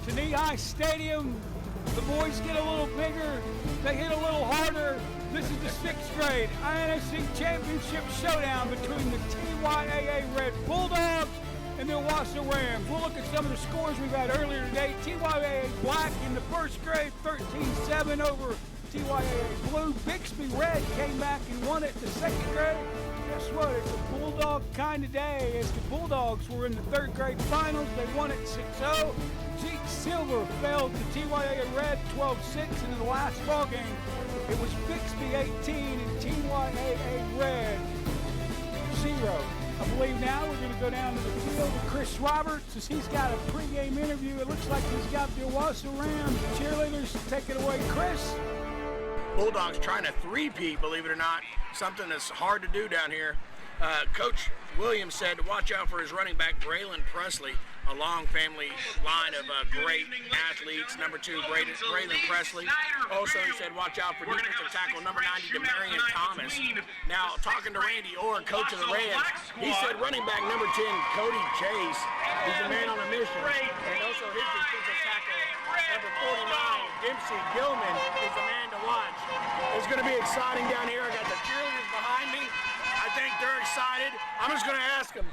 to Knee-High Stadium. The boys get a little bigger. They hit a little harder. This is the 6th grade INFC Championship Showdown between the TYAA Red Bulldogs and the Owasso Rams. We'll look at some of the scores we've had earlier today. TYAA Black in the 1st grade, 13-7 over TYAA Blue. Bixby Red came back and won it the 2nd grade. Guess what? It's a Bulldog kind of day as the Bulldogs were in the 3rd grade finals. They won it 6-0. Jeep Silver fell to TYAA Red 12-6 in the last ball game. It was Bixby 18 and TYAA Red 0. I believe now we're going to go down to the field with Chris Roberts as he's got a pregame interview. It looks like he's got the Owasso Rams cheerleaders. Take it away, Chris. Bulldogs trying to three-peat, believe it or not, something that's hard to do down here. Coach Williams said to watch out for his running back, Braylon Presley, a long family line of great athletes. Number 2, Braylon Presley. Also, he said watch out for defensive tackle number 90, Demarion Thomas. Now, talking to Randy Orr, coach of the Reds, he said running back number 10, Cody Chase, is a man on a mission. And also his defensive tackle, number 49, Dempsey Gilman, is the man to watch. It's going to be exciting down here. I got the cheerleaders behind me. I think they're excited. I'm just going to ask them,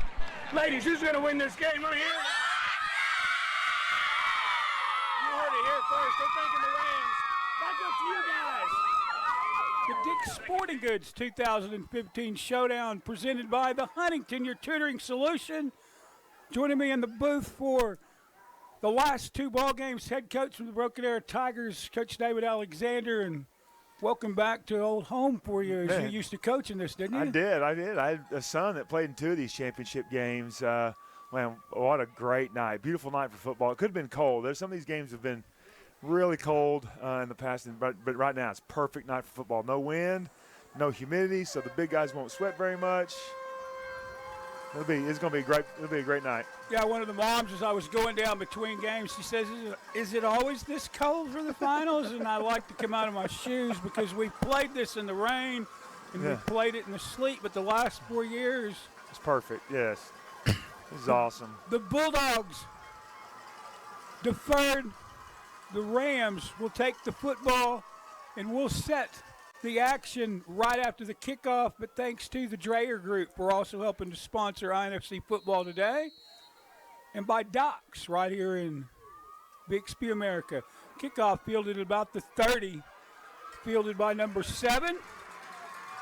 ladies, who's going to win this game? Want to hear? You heard it here first. They're thinking the Rams. Back up to you guys. The Dick's Sporting Goods 2015 Showdown presented by the Huntington, your tutoring solution. Joining me in the booth for the last 2 ball games, head coach from the Broken Arrow Tigers, Coach David Alexander, and welcome back to old home for you. As you used to coach in this, didn't you? I did. I had a son that played in 2 of these championship games. Man, what a great night. Beautiful night for football. It could have been cold. Some of these games have been really cold in the past, but right now it's perfect night for football. No wind, no humidity, so the big guys won't sweat very much. It's going to be great. It'll be a great night. Yeah, one of the moms, as I was going down between games, she says, is it always this cold for the finals? And I like to come out of my shoes because we played this in the rain and we played it in the sleet, but the last 4 years. It's perfect, yes. This is awesome. The Bulldogs deferred. The Rams will take the football and we'll set the action right after the kickoff, but thanks to the Dreyer Group for also helping to sponsor INFC football today, and by Docs right here in Bixby, America. Kickoff fielded at about the 30, fielded by number 7.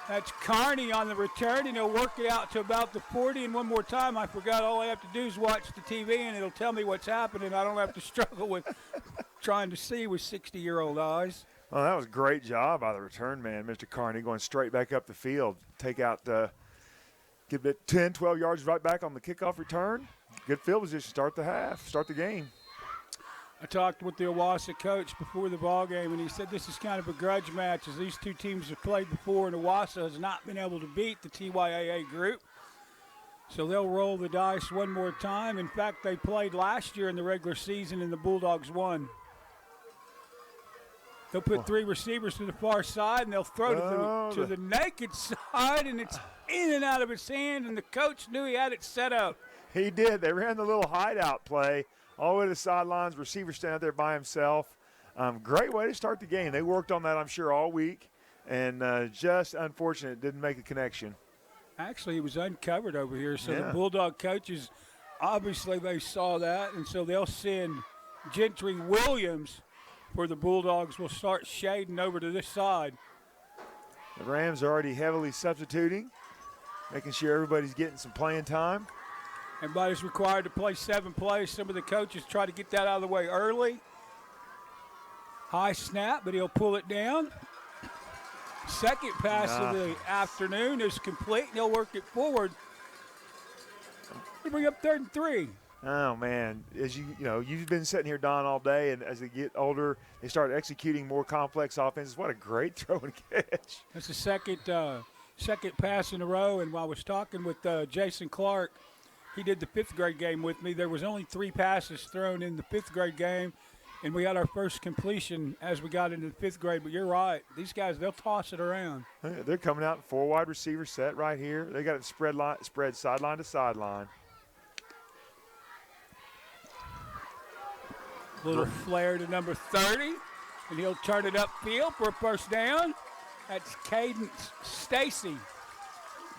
That's Carney on the return, and he'll work it out to about the 40. And one more time, I forgot, all I have to do is watch the TV, and it'll tell me what's happening. I don't have to struggle with trying to see with 60-year-old eyes. Well, that was a great job by the return man, Mr. Carney, going straight back up the field. Take out give it 10, 12 yards right back on the kickoff return. Good field position, start the half, start the game. I talked with the Owasso coach before the ball game, and he said this is kind of a grudge match as these 2 teams have played before, and Owasso has not been able to beat the TYAA group. So they'll roll the dice one more time. In fact, they played last year in the regular season, and the Bulldogs won. They'll put 3 receivers to the far side, and they'll throw to the naked side, and it's in and out of his hand, and the coach knew he had it set up. He did. They ran the little hideout play all the way to the sidelines. Receiver standing there by himself. Great way to start the game. They worked on that, I'm sure, all week, and just unfortunate didn't make a connection. Actually, it was uncovered over here, so the Bulldog coaches, obviously they saw that, and so they'll send Gentry Williams where the Bulldogs will start shading over to this side. The Rams are already heavily substituting, making sure everybody's getting some playing time. Everybody's required to play 7 plays. Some of the coaches try to get that out of the way early. High snap, but he'll pull it down. Second pass of the afternoon is complete, and he'll work it forward. They bring up 3rd and 3. Oh, man, as you've been sitting here, Don, all day, and as they get older, they start executing more complex offenses. What a great throw and catch. That's the second pass in a row, and while I was talking with Jason Clark, he did the 5th grade game with me. There was only 3 passes thrown in the 5th grade game, and we had our first completion as we got into the 5th grade. But you're right. These guys, they'll toss it around. They're coming out 4 wide receiver set right here. They got it spread sideline to sideline. Little flare to number 30, and he'll turn it upfield for a first down. That's Cadence Stacy.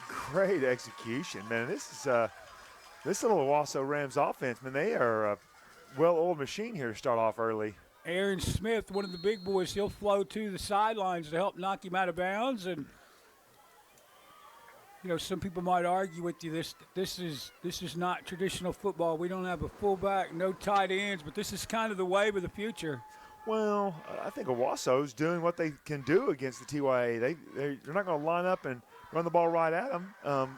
Great execution, man. This little Owasso Rams offense, man, they are a well-oiled machine here to start off early. Aaron Smith, one of the big boys, he'll flow to the sidelines to help knock him out of bounds. And you know, some people might argue with you this is not traditional football. We don't have a fullback, no tight ends, but this is kind of the wave of the future. Well, I think Owasso's doing what they can do against the TYA. They're not going to line up and run the ball right at them,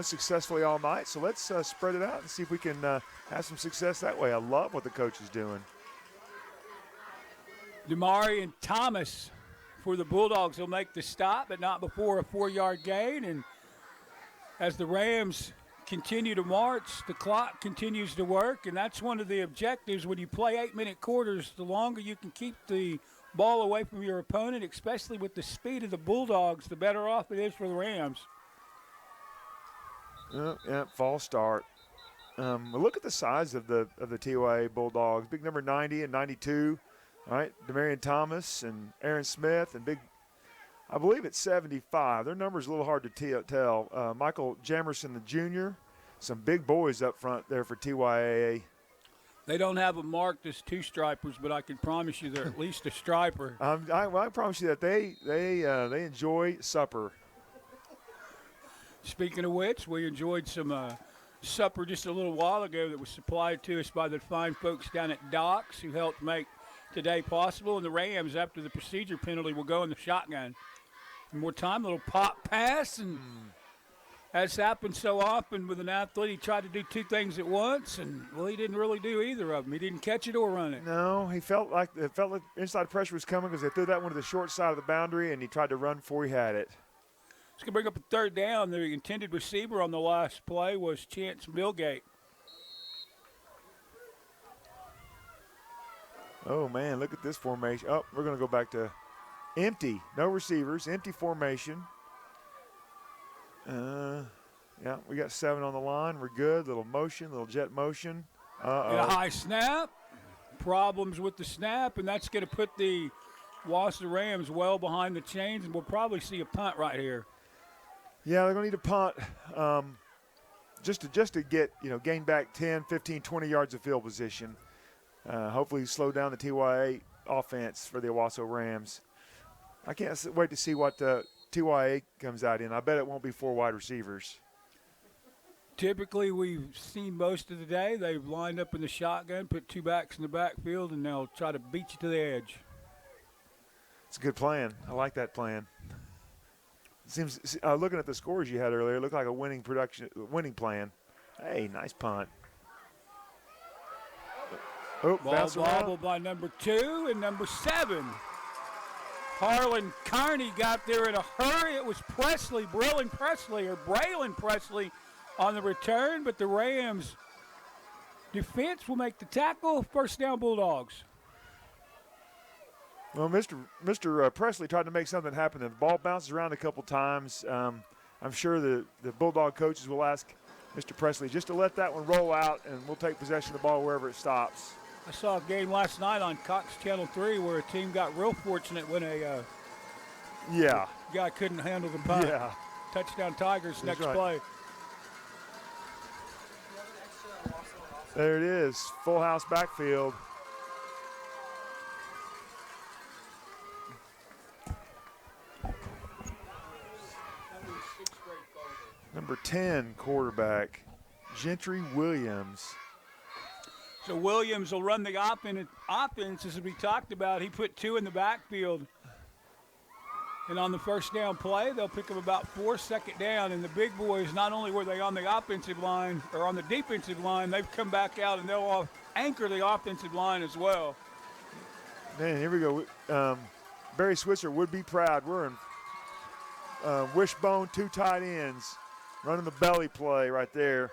successfully all night. So let's spread it out and see if we can have some success that way. I love what the coach is doing. Demarion Thomas for the Bulldogs will make the stop, but not before a 4-yard gain. And as the Rams continue to march, the clock continues to work, and that's one of the objectives when you play 8-minute quarters. The longer you can keep the ball away from your opponent, especially with the speed of the Bulldogs, the better off it is for the Rams. Yeah, false start. Look at the size of the TYA Bulldogs. Big number 90 and 92. All right, Demarion Thomas and Aaron Smith and big, I believe it's 75. Their number's a little hard to tell. Michael Jamerson, the junior, some big boys up front there for TYAA. They don't have them marked as two stripers, but I can promise you they're at least a striper. I promise you that they enjoy supper. Speaking of which, we enjoyed some supper just a little while ago that was supplied to us by the fine folks down at Doc's who helped make today possible. And the Rams, after the procedure penalty, will go in the shotgun. More time, a little pop pass, and as happens so often with an athlete, he tried to do two things at once, and well, he didn't really do either of them. He didn't catch it or run it. No, it felt like inside pressure was coming because they threw that one to the short side of the boundary, and he tried to run before he had it. It's going to bring up a third down. The intended receiver on the last play was Chance Millgate. Oh, man, look at this formation. Oh, we're going to go back to empty. No receivers, empty formation. Yeah, we got 7 on the line. We're good. Little motion, little jet motion. Got a high snap. Problems with the snap, and that's going to put the Owasso Rams well behind the chains, and we'll probably see a punt right here. Yeah, they're going to need a punt just to get, gain back 10, 15, 20 yards of field position. Hopefully slow down the TYA offense for the Owasso Rams. I can't wait to see what TYA comes out in. I bet it won't be 4 wide receivers. Typically, we've seen most of the day, they've lined up in the shotgun, put 2 backs in the backfield, and they'll try to beat you to the edge. It's a good plan. I like that plan. Seems looking at the scores you had earlier, it looked like a winning plan. Hey, nice punt. Oh, ball bobbled by number 2 and number 7. Harlan Carney got there in a hurry. It was Braylon Presley on the return, but the Rams defense will make the tackle. First down, Bulldogs. Well, Mr. Presley tried to make something happen. The ball bounces around a couple times. I'm sure the Bulldog coaches will ask Mr. Presley just to let that one roll out, and we'll take possession of the ball wherever it stops. I saw a game last night on Cox Channel 3 where a team got real fortunate when a guy couldn't handle the punt. Yeah. Touchdown Tigers. That's next right. play. There it is, full house backfield. Number 10 quarterback, Gentry Williams. So Williams will run the offense, as we talked about. He put 2 in the backfield. And on the first down play, they'll pick up about 4 second down. And the big boys, not only were they on the offensive line or on the defensive line, they've come back out and they'll anchor the offensive line as well. Man, here we go. Barry Switzer would be proud. We're in wishbone, 2 tight ends, running the belly play right there.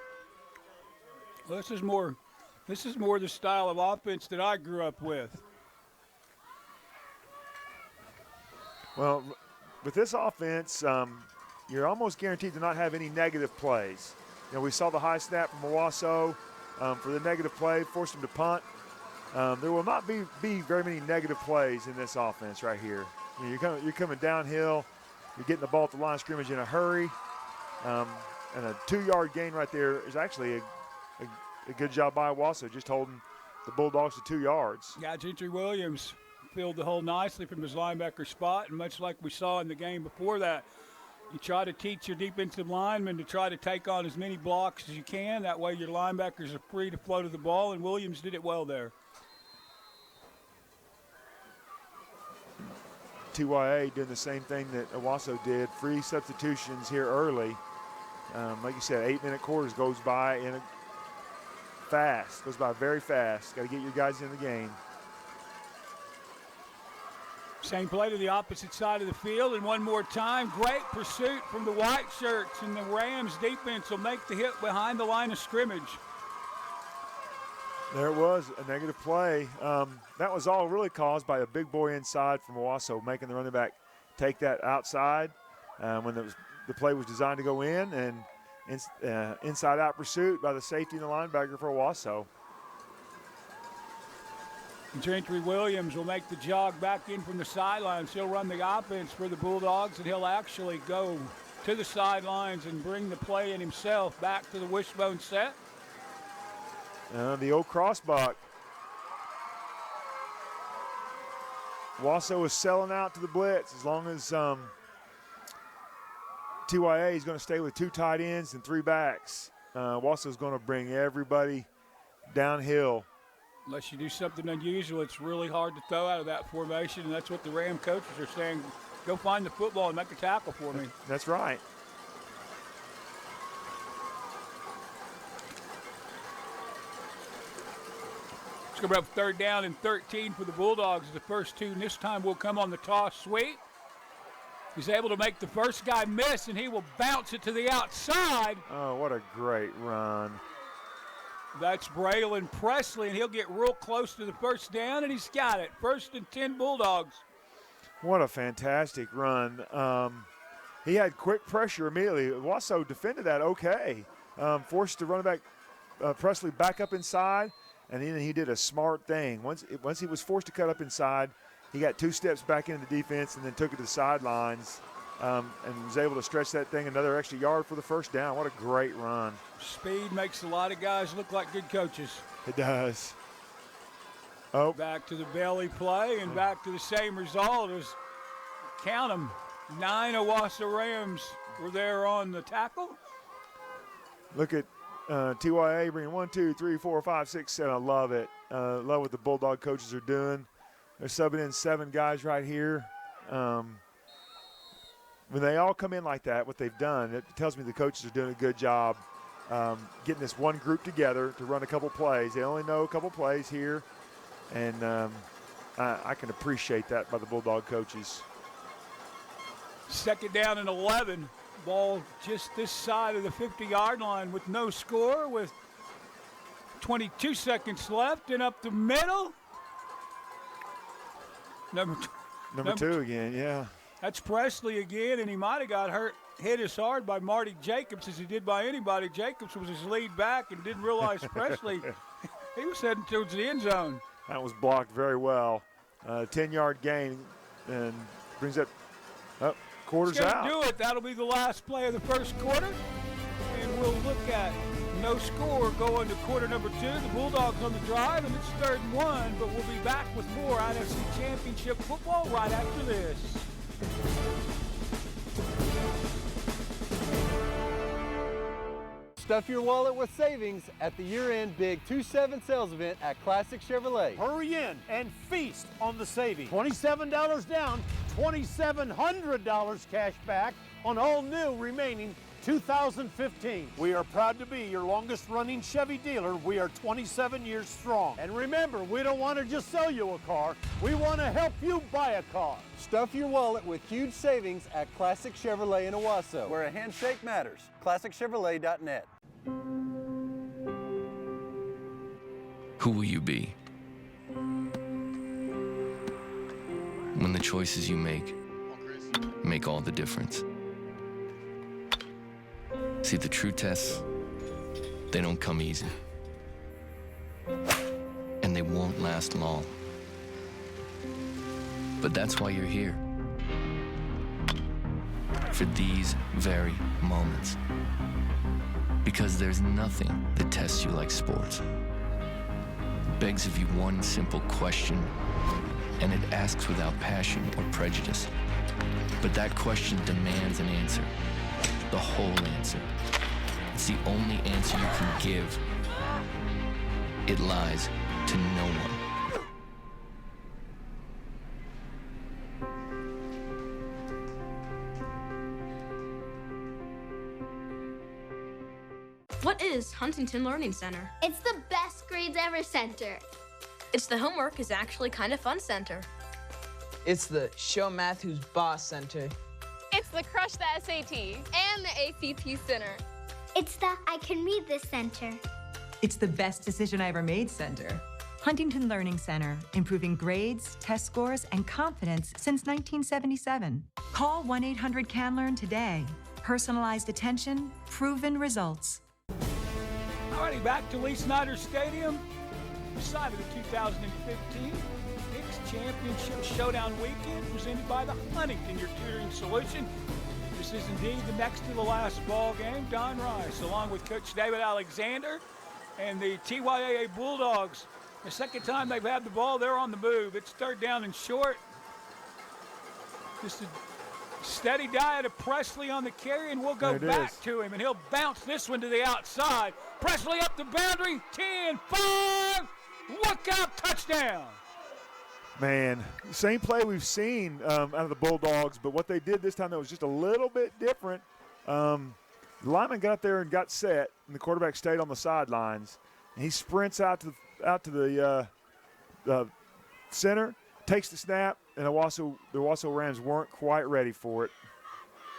Well, this is more the style of offense that I grew up with. Well, with this offense, you're almost guaranteed to not have any negative plays. We saw the high snap from Owasso for the negative play, forced him to punt. there will not be very many negative plays in this offense right here. You're coming downhill. You're getting the ball at the line of scrimmage in a hurry. And a 2-yard gain right there is actually a good job by Owasso, just holding the Bulldogs to 2 yards. Yeah, Gentry Williams filled the hole nicely from his linebacker spot, and much like we saw in the game before that, you try to teach your defensive linemen to try to take on as many blocks as you can. That way your linebackers are free to flow to the ball, and Williams did it well there. TYA doing the same thing that Owasso did. Free substitutions here early. Like you said, 8-minute quarters goes by goes by very fast. Got to get your guys in the game. Same play to the opposite side of the field, and one more time, great pursuit from the white shirts, and the Rams defense will make the hit behind the line of scrimmage. There it was, a negative play. That was all really caused by a big boy inside from Owasso, making the running back take that outside when the play was designed to go in, and inside-out pursuit by the safety and the linebacker for Owasso. Gentry Williams will make the jog back in from the sidelines. He'll run the offense for the Bulldogs, and he'll actually go to the sidelines and bring the play in himself back to the wishbone set. The old crossbuck. Owasso is selling out to the blitz as long as TYA is going to stay with 2 tight ends and 3 backs. Owasso is going to bring everybody downhill. Unless you do something unusual, it's really hard to throw out of that formation, and that's what the Ram coaches are saying. Go find the football and make a tackle for me. That's right. It's going to be up 3rd down and 13 for the Bulldogs. The first 2, and this time will come on the toss sweep. He's able to make the first guy miss, and he will bounce it to the outside. Oh, what a great run. That's Braylon Presley, and he'll get real close to the first down, and he's got it. 1st and 10 Bulldogs. What a fantastic run. He had quick pressure immediately. Owasso defended that okay. Forced the running back Presley back up inside, and then he did a smart thing. Once he was forced to cut up inside, he got 2 steps back into the defense and then took it to the sidelines and was able to stretch that thing another extra yard for the first down. What a great run. Speed makes a lot of guys look like good coaches. It does. Oh. Back to the belly play and back to the same result as, count them, 9 Owasso Rams were there on the tackle. Look at TYA bringing 1, 2, 3, 4, 5, 6, 7. I love it. Love what the Bulldog coaches are doing. They're subbing in 7 guys right here. When they all come in like that, what they've done, it tells me the coaches are doing a good job getting this one group together to run a couple plays. They only know a couple plays here, and I can appreciate that by the Bulldog coaches. 2nd down and 11. Ball just this side of the 50-yard line with no score, with 22 seconds left, and up the middle. Number 2 again, yeah. That's Presley again, and he might have got hit as hard by Marty Jacobs as he did by anybody. Jacobs was his lead back and didn't realize Presley, he was heading towards the end zone. That was blocked very well. 10-yard gain and brings that up. Quarters out. Do it. That'll be the last play of the first quarter, and we'll look at no score going to quarter number 2. The Bulldogs on the drive, and it's 3rd and 1, but we'll be back with more INFC Championship football right after this. Stuff your wallet with savings at the year-end Big 2-7 sales event at Classic Chevrolet. Hurry in and feast on the savings. $27 down, $2,700 cash back on all new remaining 2015. We are proud to be your longest running Chevy dealer. We are 27 years strong. And remember, we don't want to just sell you a car. We want to help you buy a car. Stuff your wallet with huge savings at Classic Chevrolet in Owasso, where a handshake matters. ClassicChevrolet.net. Who will you be? When the choices you make all the difference. See, the true tests, they don't come easy. And and they won't last long. But that's why you're here. For these very moments. Because there's nothing that tests you like sports. It begs of you one simple question, and it asks without passion or prejudice. But that question demands an answer, the whole answer. It's the only answer you can give. It lies to no one. What is Huntington Learning Center? It's the best grades ever center. It's the homework is actually kind of fun center. It's the Show Math Who's Boss Center. It's the Crush the SAT and the ACT Center. It's the I Can Read This Center. It's the Best Decision I Ever Made Center. Huntington Learning Center, improving grades, test scores, and confidence since 1977. Call 1-800-CAN-LEARN today. Personalized attention, proven results. Alrighty, back to Lee Snyder Stadium. Decided the 2015 Hicks Championship Showdown Weekend presented by the Huntington, your tutoring solution. This is indeed the next to the last ball game. Don Rice, along with Coach David Alexander and the TYAA Bulldogs. The second time they've had the ball, they're on the move. It's third down and short. Just a steady diet of Presley on the carry, and we'll go back to him, and he'll bounce this one to the outside. Presley up the boundary, 10, 5, look out, touchdown. Man, same play we've seen out of the Bulldogs, but what they did this time that was just a little bit different. The lineman got there and got set, and the quarterback stayed on the sidelines. And he sprints out to the center, takes the snap, and the Owasso Rams weren't quite ready for it.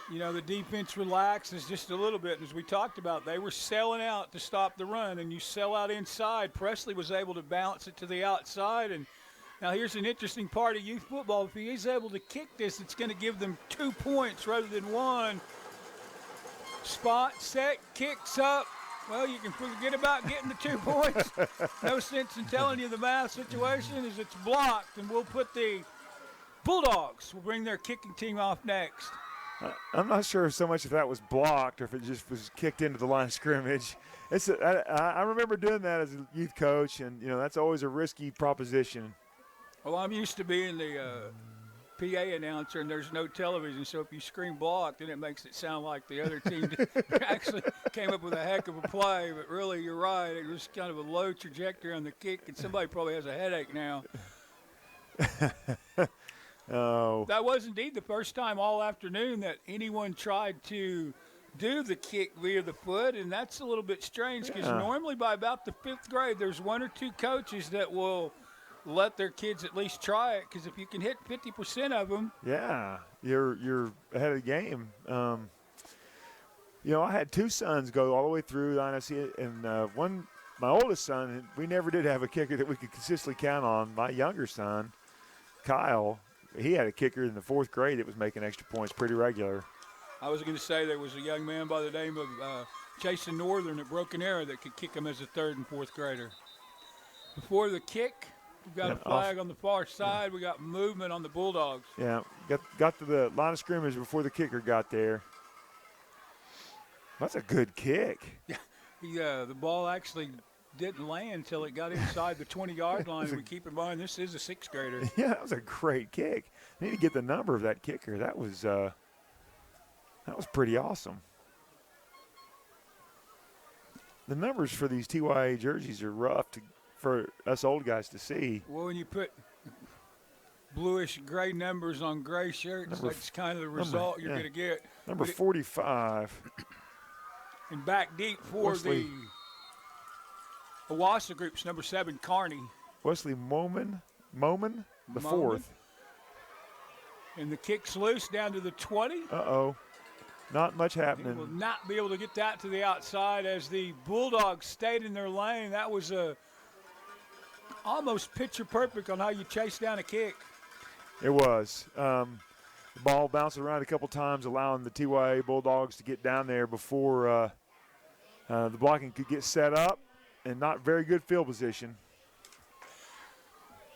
You know, the defense relaxes just a little bit. As we talked about, they were selling out to stop the run, and you sell out inside. Presley was able to bounce it to the outside. And now here's an interesting part of youth football. If he is able to kick this, it's going to give them 2 points rather than one. Spot, set, kicks up. Well, you can forget about getting the 2 points. No sense in telling you the math situation as it's blocked, and we'll put the Bulldogs will bring their kicking team off next. I'm not sure so much if that was blocked or if it just was kicked into the line of scrimmage. I remember doing that as a youth coach, and, you know, that's always a risky proposition. Well, I'm used to being the PA announcer, and there's no television, so if you scream block, then it makes it sound like the other team actually came up with a heck of a play. But really, you're right. It was kind of a low trajectory on the kick, and somebody probably has a headache now. Oh. That was indeed the first time all afternoon that anyone tried to do the kick via the foot, and that's a little bit strange because normally by about the 5th grade, there's 1 or 2 coaches that will let their kids at least try it, because if you can hit 50% of them. Yeah, you're ahead of the game. You know, I had 2 sons go all the way through the INFC, and my oldest son, we never did have a kicker that we could consistently count on. My younger son, Kyle, he had a kicker in the 4th grade that was making extra points pretty regular. I was going to say there was a young man by the name of Jason Northern at Broken Arrow that could kick him as a 3rd and 4th grader. Before the kick, we've got a flag on the far side. We got movement on the Bulldogs. Yeah, got to the line of scrimmage before the kicker got there. That's a good kick. Yeah, the ball actually didn't land until it got inside the 20-yard line. We keep in mind this is a 6th grader. Yeah, that was a great kick. I need to get the number of that kicker. That was pretty awesome. The numbers for these TYA jerseys are rough for us old guys to see. Well, when you put bluish gray numbers on gray shirts, that's kind of the result you're going to get. Number 45. And back deep for Wesley. the Owasso group's number 7, Carney. Wesley Moman, the 4th. And the kick's loose down to the 20. Uh-oh. Not much happening. He will not be able to get that to the outside as the Bulldogs stayed in their lane. That was almost picture perfect on how you chase down a kick. It was. The ball bounced around a couple times, allowing the TYA Bulldogs to get down there before the blocking could get set up, and not very good field position.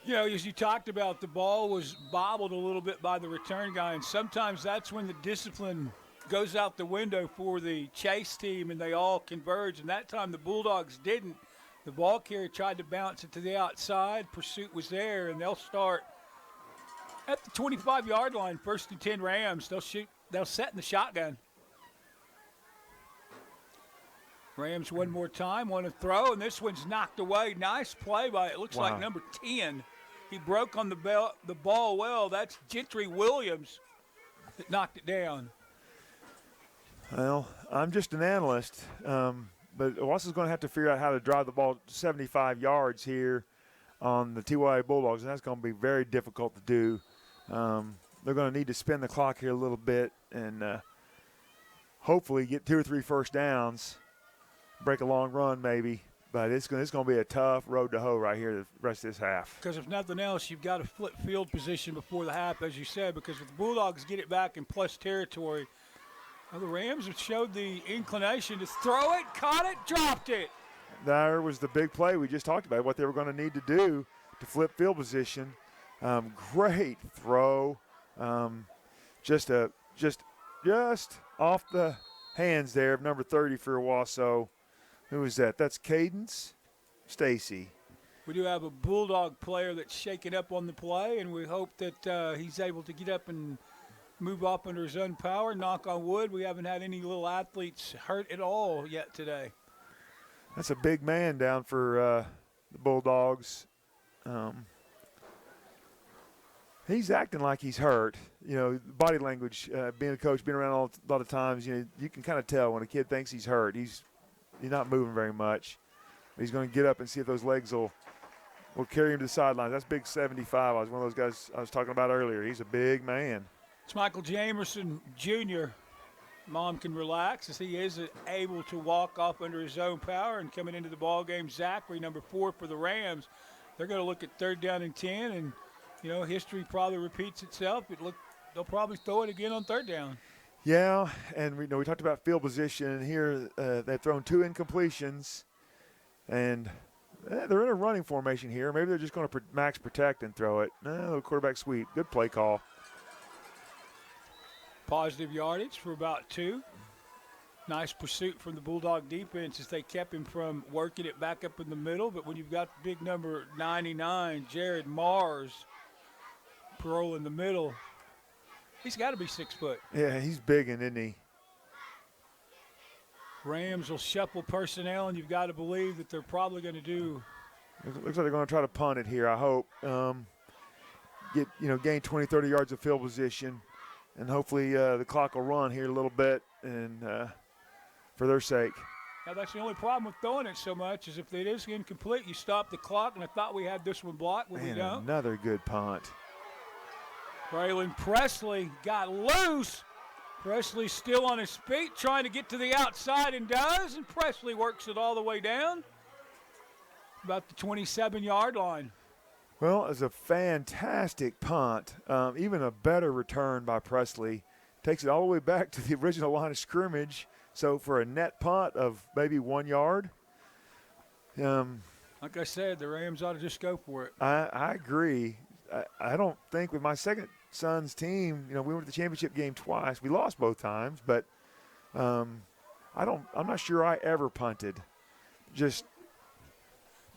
You know, as you talked about, the ball was bobbled a little bit by the return guy, and sometimes that's when the discipline goes out the window for the chase team and they all converge, and that time the Bulldogs didn't. The ball carrier tried to bounce it to the outside. Pursuit was there, and they'll start at the 25-yard line, 1st and 10 Rams. They'll set in the shotgun. Rams one more time, want to throw, and this one's knocked away. Nice play by, it looks like number 10. He broke on the ball well. That's Gentry Williams that knocked it down. Well, I'm just an analyst, but Owasso's going to have to figure out how to drive the ball 75 yards here on the TYA Bulldogs, and that's going to be very difficult to do. They're going to need to spin the clock here a little bit and hopefully get 2 or 3 first downs, break a long run maybe. But it's going to be a tough road to hoe right here the rest of this half. Because if nothing else, you've got to flip field position before the half, as you said, because if the Bulldogs get it back in plus territory, well, the Rams have showed the inclination to throw it, caught it, dropped it. There was the big play we just talked about, what they were going to need to do to flip field position. Great throw. Just off the hands there of number 30 for Owasso. Who is that? That's Cadence Stacy. We do have a Bulldog player that's shaken up on the play, and we hope that he's able to get up and move up under his own power. Knock on wood, we haven't had any little athletes hurt at all yet today. That's a big man down for the Bulldogs. He's acting like he's hurt. You know, body language, being a coach, being around a lot of times, you can kind of tell when a kid thinks he's hurt. He's not moving very much. He's going to get up and see if those legs will carry him to the sidelines. That's big 75. I was one of those guys I was talking about earlier. He's a big man. It's Michael Jamerson Jr. Mom can relax as he is able to walk off under his own power. And coming into the ball game, Zachary, number 4 for the Rams. They're going to look at 3rd down and 10, and history probably repeats itself. They'll probably throw it again on 3rd down. Yeah, and we talked about field position, and here they've thrown 2 incompletions, and they're in a running formation here. Maybe they're just going to max protect and throw it. No, quarterback sweep. Good play call. Positive yardage for about 2. Nice pursuit from the Bulldog defense as they kept him from working it back up in the middle. But when you've got big number 99, Jared Mars, parole in the middle, he's got to be 6 foot. Yeah, he's big, isn't he? Rams will shuffle personnel, and you've got to believe that they're probably going to do. Looks like they're going to try to punt it here, I hope. Gain 20, 30 yards of field position, and hopefully the clock will run here a little bit and for their sake. Now, that's the only problem with throwing it so much is if it is incomplete, you stop the clock, and I thought we had this one blocked, but we don't. Another good punt. Braylon Presley got loose. Presley still on his feet, trying to get to the outside, and does, and Presley works it all the way down about the 27-yard line. Well, it's a fantastic punt. Even a better return by Presley. Takes it all the way back to the original line of scrimmage. So for a net punt of maybe 1 yard. Like I said, the Rams ought to just go for it. I agree. I don't think with my second son's team, we went to the championship game twice. We lost both times, but I'm not sure I ever punted.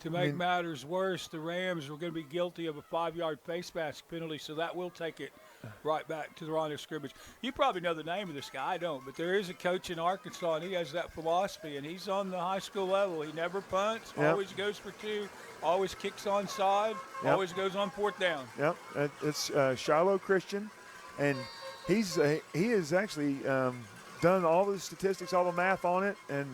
To make matters worse, the Rams were going to be guilty of a 5-yard face mask penalty, so that will take it right back to the line of scrimmage. You probably know the name of this guy. I don't, but there is a coach in Arkansas, and he has that philosophy, and he's on the high school level. He never punts, always goes for 2, always kicks onside, always goes on 4th down. Yep, it's Shiloh Christian, and he has actually done all the statistics, all the math on it, and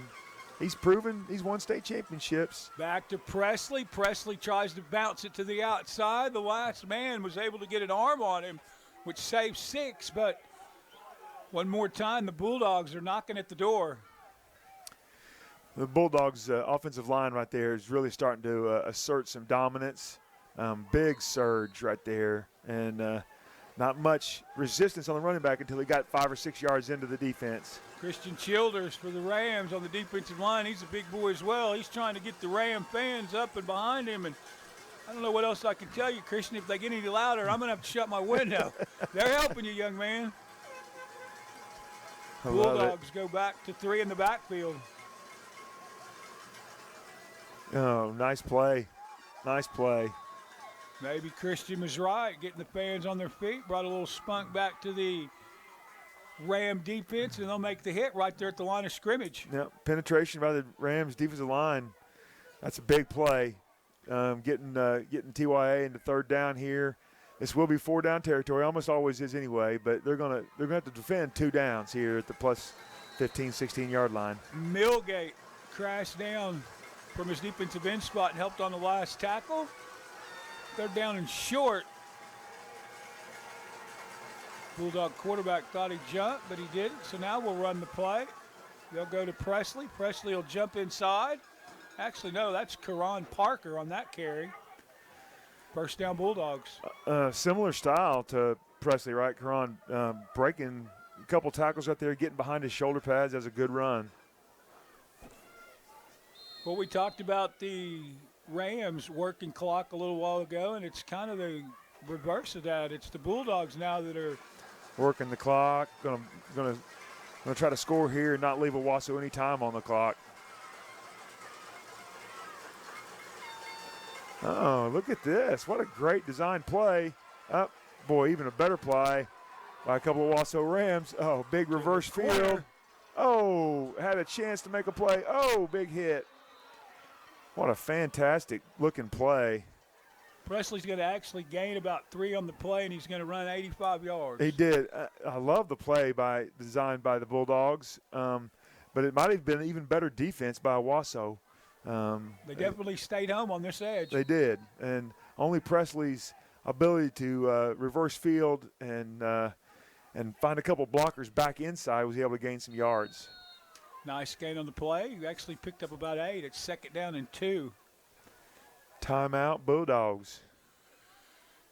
he's proven he's won state championships. Back to Presley. Presley tries to bounce it to the outside. The last man was able to get an arm on him, which saved 6. But one more time, the Bulldogs are knocking at the door. The Bulldogs' offensive line right there is really starting to assert some dominance. Big surge right there. And not much resistance on the running back until he got 5 or 6 yards into the defense. Christian Childers for the Rams on the defensive line. He's a big boy as well. He's trying to get the Ram fans up and behind him. And I don't know what else I can tell you, Christian. If they get any louder, I'm going to have to shut my window. They're helping you, young man. Bulldogs go back to 3 in the backfield. Oh, nice play. Nice play. Maybe Christian was right, getting the fans on their feet, brought a little spunk back to the Ram defense, and they'll make the hit right there at the line of scrimmage. Yeah, penetration by the Rams defensive line. That's a big play. Getting TYA into third down here. This will be 4-down territory. Almost always is anyway, but they're gonna have to defend 2 downs here at the plus 15, 16-yard line. Millgate crashed down from his defensive end spot and helped on the last tackle. They're down and short. Bulldog quarterback thought he jumped, but he didn't. So now we'll run the play. They'll go to Presley. Presley will jump inside. Actually, no, that's Karan Parker on that carry. First down, Bulldogs. Similar style to Presley, right? Karan breaking a couple tackles right there, getting behind his shoulder pads. That's a good run. Well, we talked about the Rams working clock a little while ago, and it's kind of the reverse of that. It's the Bulldogs now that are working the clock. Gonna try to score here and not leave Owasso any time on the clock. Oh, look at this. What a great design play. Oh, boy, even a better play by a couple of Owasso Rams. Oh, big reverse field. Oh, had a chance to make a play. Oh, big hit. What a fantastic looking play. Presley's going to actually gain about 3 on the play, and he's going to run 85 yards. He did. I love the play designed by the Bulldogs, but it might have been even better defense by Owasso. They definitely stayed home on this edge. They did, and only Presley's ability to reverse field and find a couple blockers back inside was able to gain some yards. Nice gain on the play. You actually picked up about 8. It's 2nd down and 2. Timeout, Bulldogs.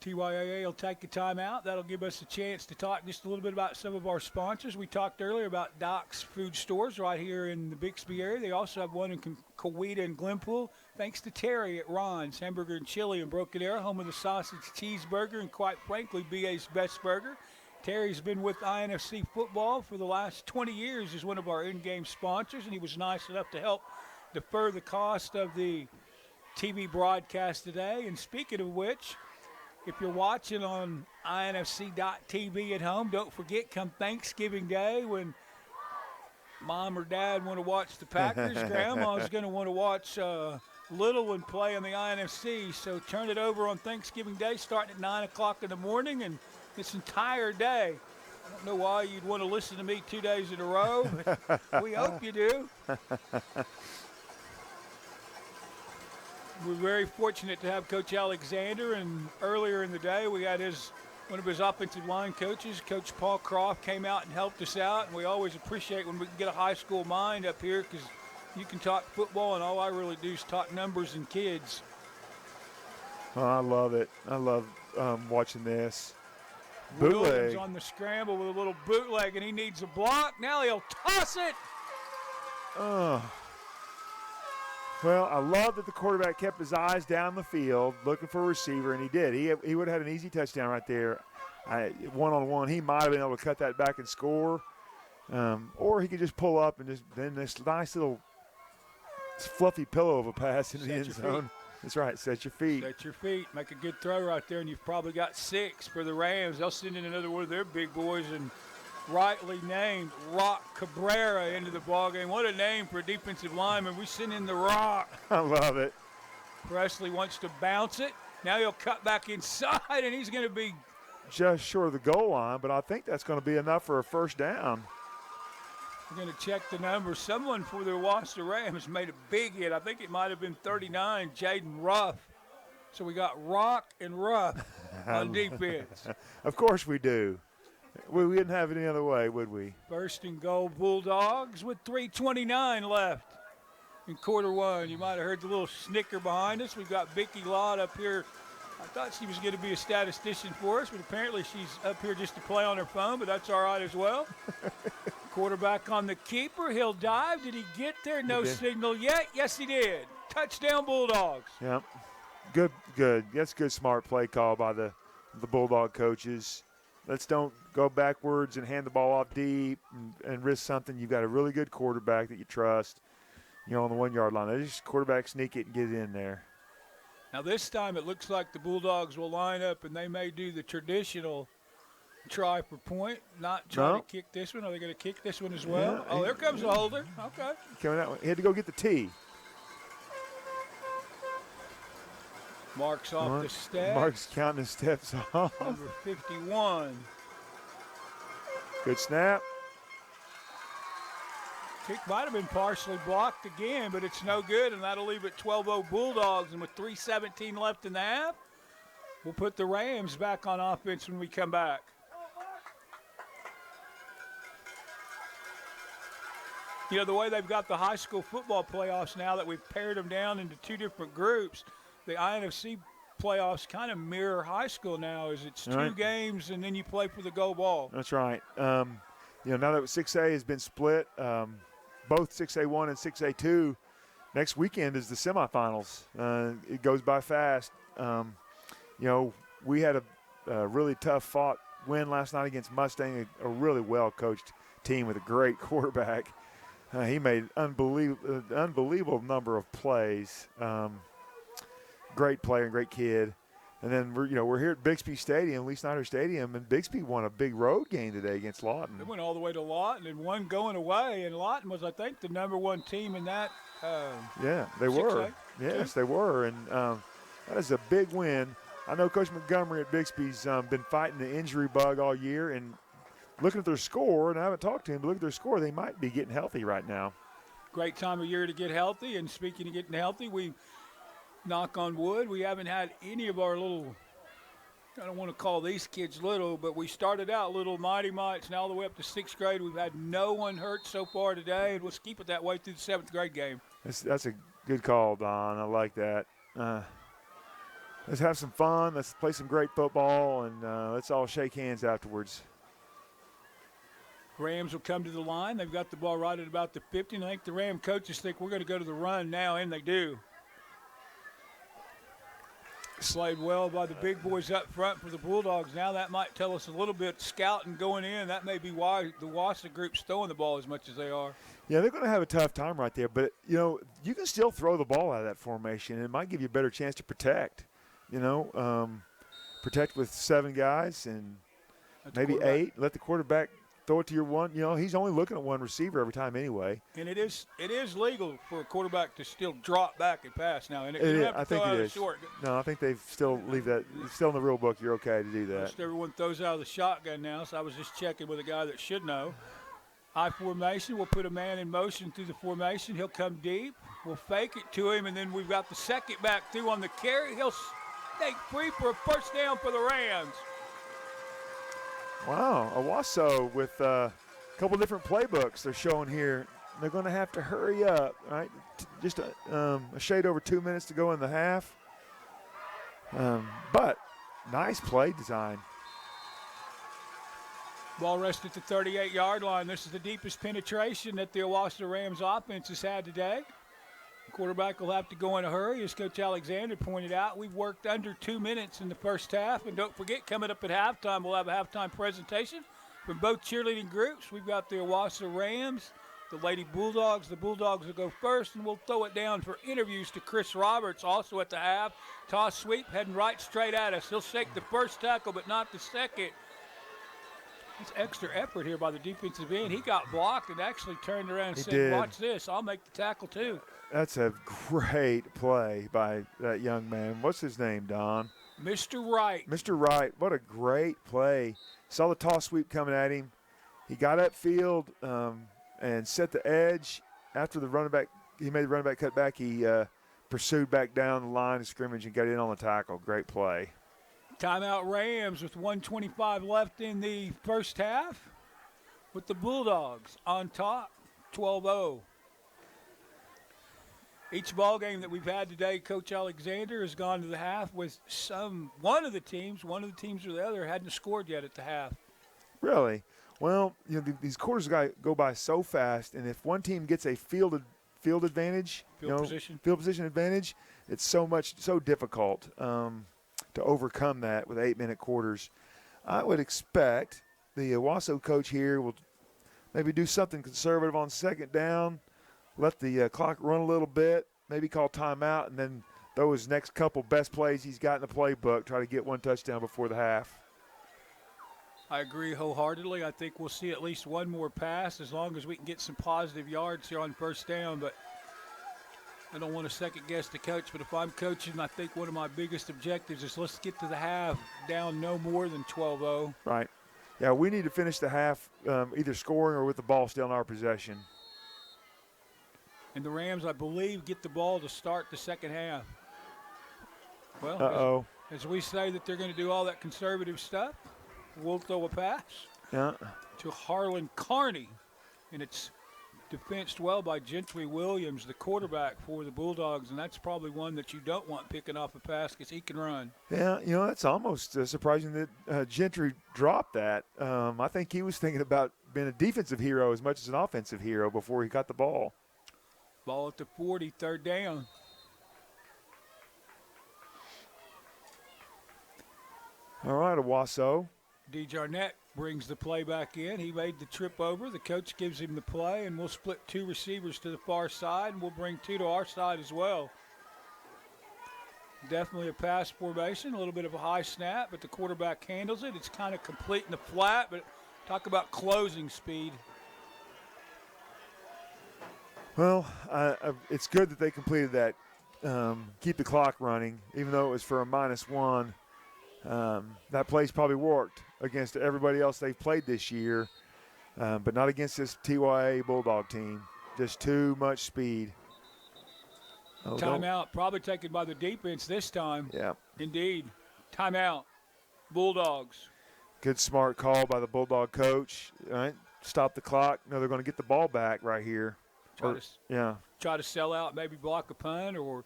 TYAA will take a timeout. That'll give us a chance to talk just a little bit about some of our sponsors. We talked earlier about Doc's Food Stores right here in the Bixby area. They also have one in Coweta and Glenpool. Thanks to Terry at Ron's Hamburger and Chili in Broken Arrow, home of the sausage cheeseburger and, quite frankly, BA's best burger. Terry's been with INFC football for the last 20 years as one of our in-game sponsors, and he was nice enough to help defer the cost of the TV broadcast today. And speaking of which, if you're watching on INFC.TV at home, don't forget, come Thanksgiving Day, when Mom or Dad want to watch the Packers, Grandma's going to want to watch little one play on the INFC. So turn it over on Thanksgiving Day, starting at 9 o'clock in the morning, and this entire day. I don't know why you'd want to listen to me 2 days in a row, but we hope you do. We're very fortunate to have Coach Alexander, and earlier in the day we had one of his offensive line coaches, Coach Paul Croft, came out and helped us out, and we always appreciate when we can get a high school mind up here, because you can talk football and all I really do is talk numbers and kids. Oh, I love it. I love watching this. Williams Bootleg on the scramble with a little bootleg, and he needs a block. Now he'll toss it. Oh. Well, I love that the quarterback kept his eyes down the field looking for a receiver, and he did. He would have had an easy touchdown right there. One-on-one, he might have been able to cut that back and score. Or he could just pull up and then this nice little fluffy pillow of a pass into the end zone. That's right, set your feet. Set your feet. Make a good throw right there, and you've probably got 6 for the Rams. They'll send in another one of their big boys, and rightly named Rock Cabrera into the ballgame. What a name for a defensive lineman. We send in the Rock. I love it. Presley wants to bounce it. Now he'll cut back inside, and he's going to be just short of the goal line, but I think that's going to be enough for a first down. We're going to check the numbers. Someone for the Owasso Rams made a big hit. I think it might have been 39, Jaden Ruff. So we got Rock and Ruff on defense. Of course we do. We wouldn't have it any other way, would we? First and goal, Bulldogs with 3:29 left in quarter one. You might have heard the little snicker behind us. We've got Vicki Lott up here. I thought she was going to be a statistician for us, but apparently she's up here just to play on her phone, but that's all right as well. Quarterback on the keeper. He'll dive. Did he get there? No signal yet. Yes, he did. Touchdown, Bulldogs. Yep. Good good. That's good, smart play call by the Bulldog coaches. Let's don't go backwards and hand the ball off deep and risk something. You've got a really good quarterback that you trust, on the 1 yard line. They just quarterback sneak it and get it in there. Now this time it looks like the Bulldogs will line up and they may do the traditional try for point, not try to kick this one. Are they going to kick this one as well? Yeah, there comes the holder. Okay. Coming out. He had to go get the tee. Marks off the step. Mark's counting his steps off. Number 51. Good snap. Kick might have been partially blocked again, but it's no good, and that'll leave it 12-0 Bulldogs. And with 3:17 left in the half, we'll put the Rams back on offense when we come back. The way they've got the high school football playoffs now that we've pared them down into two different groups, the INFC playoffs kind of mirror high school now, as it's two games and then you play for the gold ball. That's right. Now that 6A has been split, both 6A1 and 6A2, next weekend is the semifinals. It goes by fast. We had a really tough fought win last night against Mustang, a really well-coached team with a great quarterback. He made unbelievable number of plays. Great player and great kid. And then we're here at Bixby Stadium, Lee Snyder Stadium, and Bixby won a big road game today against Lawton. They went all the way to Lawton and one going away, and Lawton was, I think, the number one team in that. Yeah, they were. Yes, they were, and that is a big win. I know Coach Montgomery at Bixby's been fighting the injury bug all year, and looking at their score, and I haven't talked to him, but look at their score, they might be getting healthy right now. Great time of year to get healthy, and speaking of getting healthy, we knock on wood, we haven't had any of our little, I don't want to call these kids little, but we started out little mighty mites, now all the way up to 6th grade. We've had no one hurt so far today, and we'll keep it that way through the 7th grade game. That's a good call, Don. I like that. Let's have some fun. Let's play some great football, and let's all shake hands afterwards. Rams will come to the line. They've got the ball right at about the 50, and I think the Ram coaches think we're going to go to the run now, and they do. Slayed well by the big boys up front for the Bulldogs. Now that might tell us a little bit scouting going in. That may be why the Wassa group's throwing the ball as much as they are. Yeah, they're going to have a tough time right there. But, you can still throw the ball out of that formation, and it might give you a better chance to protect. Protect with 7 guys and maybe 8. Let the quarterback throw it to your one. He's only looking at one receiver every time anyway. And it is legal for a quarterback to still drop back and pass now. And I think it is. No, I think they still leave that. It's still in the rule book. You're okay to do that. Most everyone throws out of the shotgun now, so I was just checking with a guy that should know. I formation. We'll put a man in motion through the formation. He'll come deep. We'll fake it to him, and then we've got the second back through on the carry. He'll stay free for a first down for the Rams. Wow, Owasso with a couple different playbooks they're showing here. They're going to have to hurry up, right? Just a shade over 2 minutes to go in the half. But nice play design. Ball rest at the 38-yard line. This is the deepest penetration that the Owasso Rams offense has had today. The quarterback will have to go in a hurry. As Coach Alexander pointed out, we've worked under 2 minutes in the first half. And don't forget, coming up at halftime, we'll have a halftime presentation from both cheerleading groups. We've got the Owasso Rams, the Lady Bulldogs. The Bulldogs will go first, and we'll throw it down for interviews to Chris Roberts, also at the half. Toss sweep, heading right straight at us. He'll shake the first tackle, but not the second. It's extra effort here by the defensive end. He got blocked and actually turned around and said, watch this, I'll make the tackle too. That's a great play by that young man. What's his name, Don? Mr. Wright. Mr. Wright, what a great play. Saw the toss sweep coming at him. He got upfield and set the edge. After the running back, he made the running back cut back, he pursued back down the line of scrimmage and got in on the tackle. Great play. Timeout Rams with 1:25 left in the first half with the Bulldogs on top, 12-0. Each ball game that we've had today, Coach Alexander has gone to the half with one of the teams or the other hadn't scored yet at the half. Really? Well, these quarters go by so fast, and if one team gets a field field advantage, Field position. field position advantage, it's so difficult to overcome that with 8-minute quarters. I would expect the Owasso coach here will maybe do something conservative on second down, let the clock run a little bit, maybe call timeout, and then throw his next couple best plays he's got in the playbook, try to get one touchdown before the half. I agree wholeheartedly. I think we'll see at least one more pass as long as we can get some positive yards here on first down. But I don't want to second-guess the coach, but if I'm coaching, I think one of my biggest objectives is let's get to the half down no more than 12-0. Right. Yeah, we need to finish the half either scoring or with the ball still in our possession. And the Rams, I believe, get the ball to start the second half. Well, as we say that they're going to do all that conservative stuff, we'll throw a pass to Harlan Carney, and it's defensed well by Gentry Williams, the quarterback for the Bulldogs, and that's probably one that you don't want picking off a pass because he can run. Yeah, that's almost surprising that Gentry dropped that. I think he was thinking about being a defensive hero as much as an offensive hero before he got the ball. Ball at the 40, third down. All right, Owasso. D. Jarnett brings the play back in. He made the trip over. The coach gives him the play, and we'll split 2 receivers to the far side, and we'll bring 2 to our side as well. Definitely a pass formation, a little bit of a high snap, but the quarterback handles it. It's kind of complete in the flat, but talk about closing speed. Well, it's good that they completed that. Keep the clock running, even though it was for a -1. That play's probably worked against everybody else they've played this year, but not against this TYA Bulldog team. Just too much speed. Timeout, probably taken by the defense this time. Yeah. Indeed. Timeout. Bulldogs. Good smart call by the Bulldog coach. All right, stop the clock. No, they're going to get the ball back right here. Try to sell out, maybe block a punt, or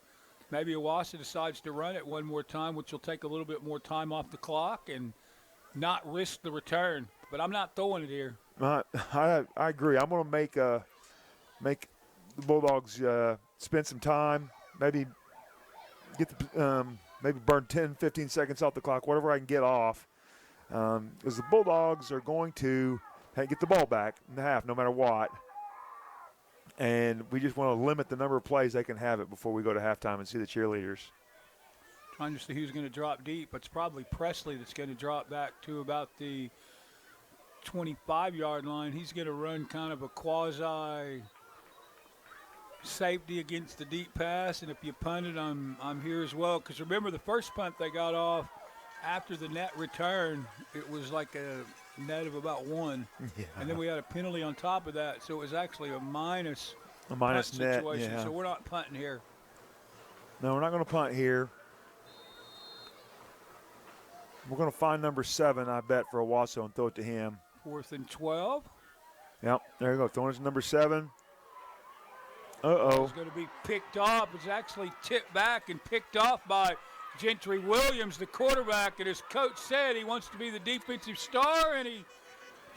maybe Owasso decides to run it one more time, which will take a little bit more time off the clock and not risk the return. But I'm not throwing it here. I agree. I'm going to make the Bulldogs spend some time, maybe get maybe burn 10, 15 seconds off the clock, whatever I can get off, because the Bulldogs are going to get the ball back in the half no matter what. And we just want to limit the number of plays they can have it before we go to halftime and see the cheerleaders. Trying to see who's going to drop deep. It's probably Presley that's going to drop back to about the 25-yard line. He's going to run kind of a quasi safety against the deep pass. And if you punt it, I'm here as well. Because remember, the first punt they got off after the net return, it was like a net of about 1. Yeah. And then we had a penalty on top of that. So it was actually a minus net situation. Yeah. So we're not punting here. No, we're not going to punt here. We're going to find number 7, I bet, for Owasso and throw it to him. 4th and 12. Yep, there you go. Throwing it to number 7. Uh-oh. It's going to be picked off. It's actually tipped back and picked off by Gentry Williams, the quarterback. And as Coach said, he wants to be the defensive star, and he's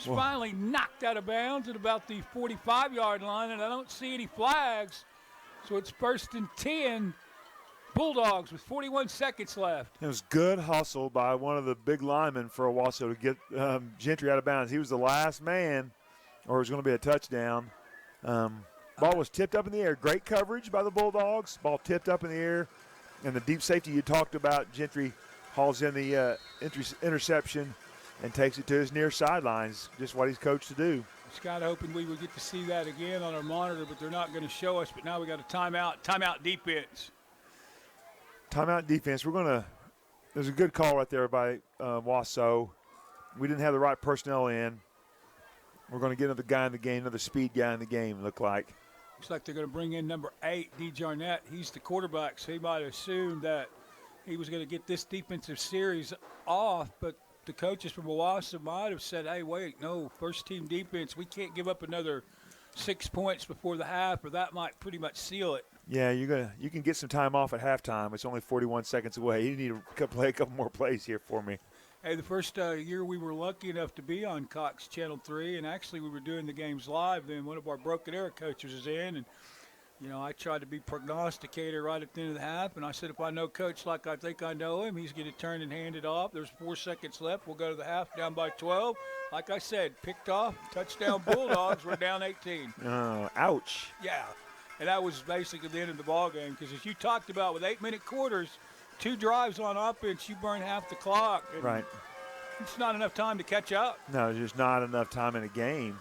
finally knocked out of bounds at about the 45-yard line, and I don't see any flags. So it's 1st and 10. Bulldogs with 41 seconds left. It was good hustle by one of the big linemen for Owasso to get Gentry out of bounds. He was the last man, or it was going to be a touchdown. Ball was tipped up in the air. Great coverage by the Bulldogs. Ball tipped up in the air. And the deep safety you talked about, Gentry hauls in the interception and takes it to his near sidelines, just what he's coached to do. I was kind of hoping we would get to see that again on our monitor, but they're not going to show us. But now we got a timeout defense. Timeout defense. There's a good call right there by Owasso. We didn't have the right personnel in. We're going to get another guy in the game, another speed guy in the game, look like. Looks like they're going to bring in number 8, D. Jarnett. He's the quarterback, so he might have assumed that he was going to get this defensive series off, but the coaches from Owasso might have said, hey, wait, no, first-team defense, we can't give up another 6 points before the half, or that might pretty much seal it. Yeah, you can get some time off at halftime. It's only 41 seconds away. You need to play a couple more plays here for me. Hey, the first year we were lucky enough to be on Cox Channel 3, and actually we were doing the games live then. One of our Broken Arrow coaches is in, and You know, I tried to be prognosticator right at the end of the half, and I said if I know Coach like I think I know him, he's going to turn and hand it off. There's 4 seconds left. We'll go to the half, down by 12. Like I said, picked off, touchdown Bulldogs. We're down 18. Ouch. Yeah, and that was basically the end of the ball game because as you talked about with 8-minute quarters, 2 drives on offense, you burn half the clock. And right. It's not enough time to catch up. No, there's just not enough time in a game.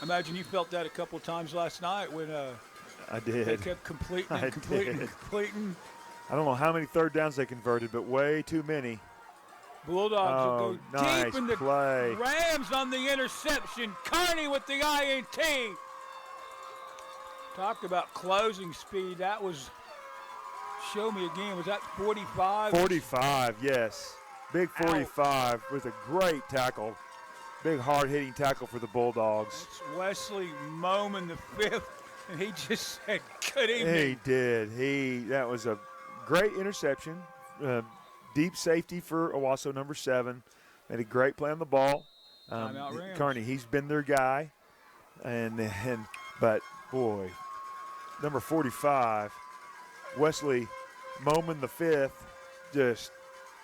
Imagine you felt that a couple of times last night when I did. They kept completing and completing. I don't know how many third downs they converted, but way too many. Bulldogs will go nice deep in the play. Rams on the interception. Kearney with the INT. Talk about closing speed. That was, show me again, was that 45? 45, yes. Big 45 with a great tackle. Big hard-hitting tackle for the Bulldogs. That's Wesley Moman, the 5th, and he just said, good evening. He did. That was a great interception. Deep safety for Owasso, number 7. Made a great play on the ball. Kearney, he's been their guy. But, boy, number 45, Wesley Moman, the 5th, just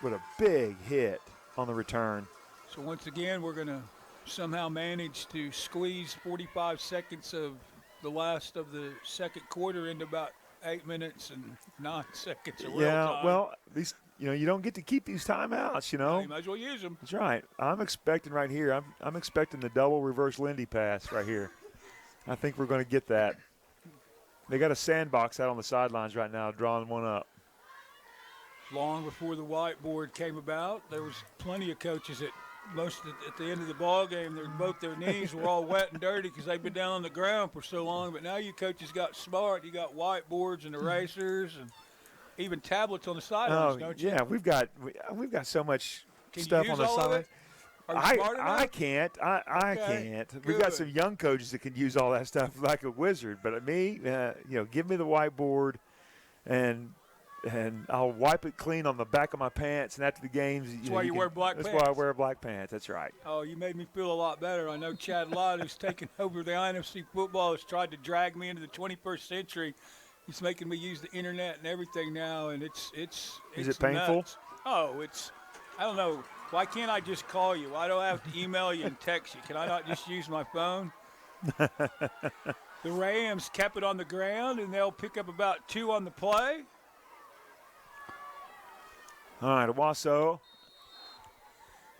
with a big hit on the return. So once again, we're going to somehow manage to squeeze 45 seconds of the last of the second quarter into about 8 minutes and 9 seconds of real time. Well, these, you don't get to keep these timeouts, Well, you might as well use them. That's right. I'm expecting right here, I'm expecting the double reverse Lindy pass right here. I think we're going to get that. They got a sandbox out on the sidelines right now, drawing one up. Long before the whiteboard came about, there was plenty of coaches at the end of the ball game, both their knees were all wet and dirty because they've been down on the ground for so long. But now you coaches got smart. You got whiteboards and erasers and even tablets on the sidelines, don't you? Yeah, we've got so much stuff on the side. I can't. I can't. Good. We've got some young coaches that can use all that stuff like a wizard. But me, give me the whiteboard, and I'll wipe it clean on the back of my pants. And after the games, that's why you wear black pants. That's why I wear black pants. That's right. Oh, you made me feel a lot better. I know Chad Lott, who's taken over the INFC football, has tried to drag me into the 21st century. He's making me use the internet and everything now, and it's Is it painful? Nuts. Oh, I don't know. Why can't I just call you? Why do I have to email you and text you? Can I not just use my phone? The Rams kept it on the ground, and they'll pick up about 2 on the play. All right, Owasso.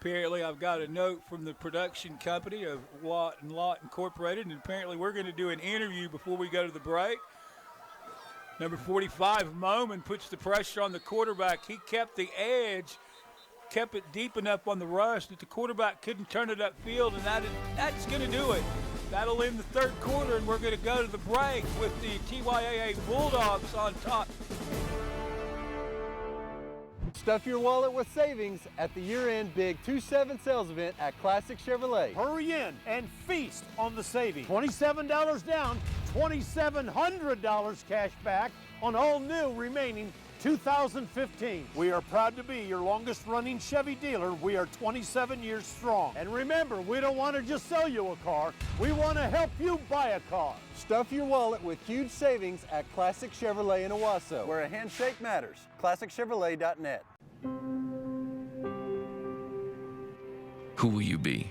Apparently, I've got a note from the production company of Watt & Lott Incorporated, and apparently we're going to do an interview before we go to the break. Number 45, Moman, puts the pressure on the quarterback. He kept the edge, kept it deep enough on the rush that the quarterback couldn't turn it upfield, and that's going to do it. That'll end the third quarter, and we're going to go to the break with the TYAA Bulldogs on top. Stuff your wallet with savings at the year-end Big 2-7 sales event at Classic Chevrolet. Hurry in and feast on the savings. $27 down, $2,700 cash back on all new remaining 2015. We are proud to be your longest running Chevy dealer. We are 27 years strong. And remember, we don't want to just sell you a car. We want to help you buy a car. Stuff your wallet with huge savings at Classic Chevrolet in Owasso, where a handshake matters. ClassicChevrolet.net. Who will you be?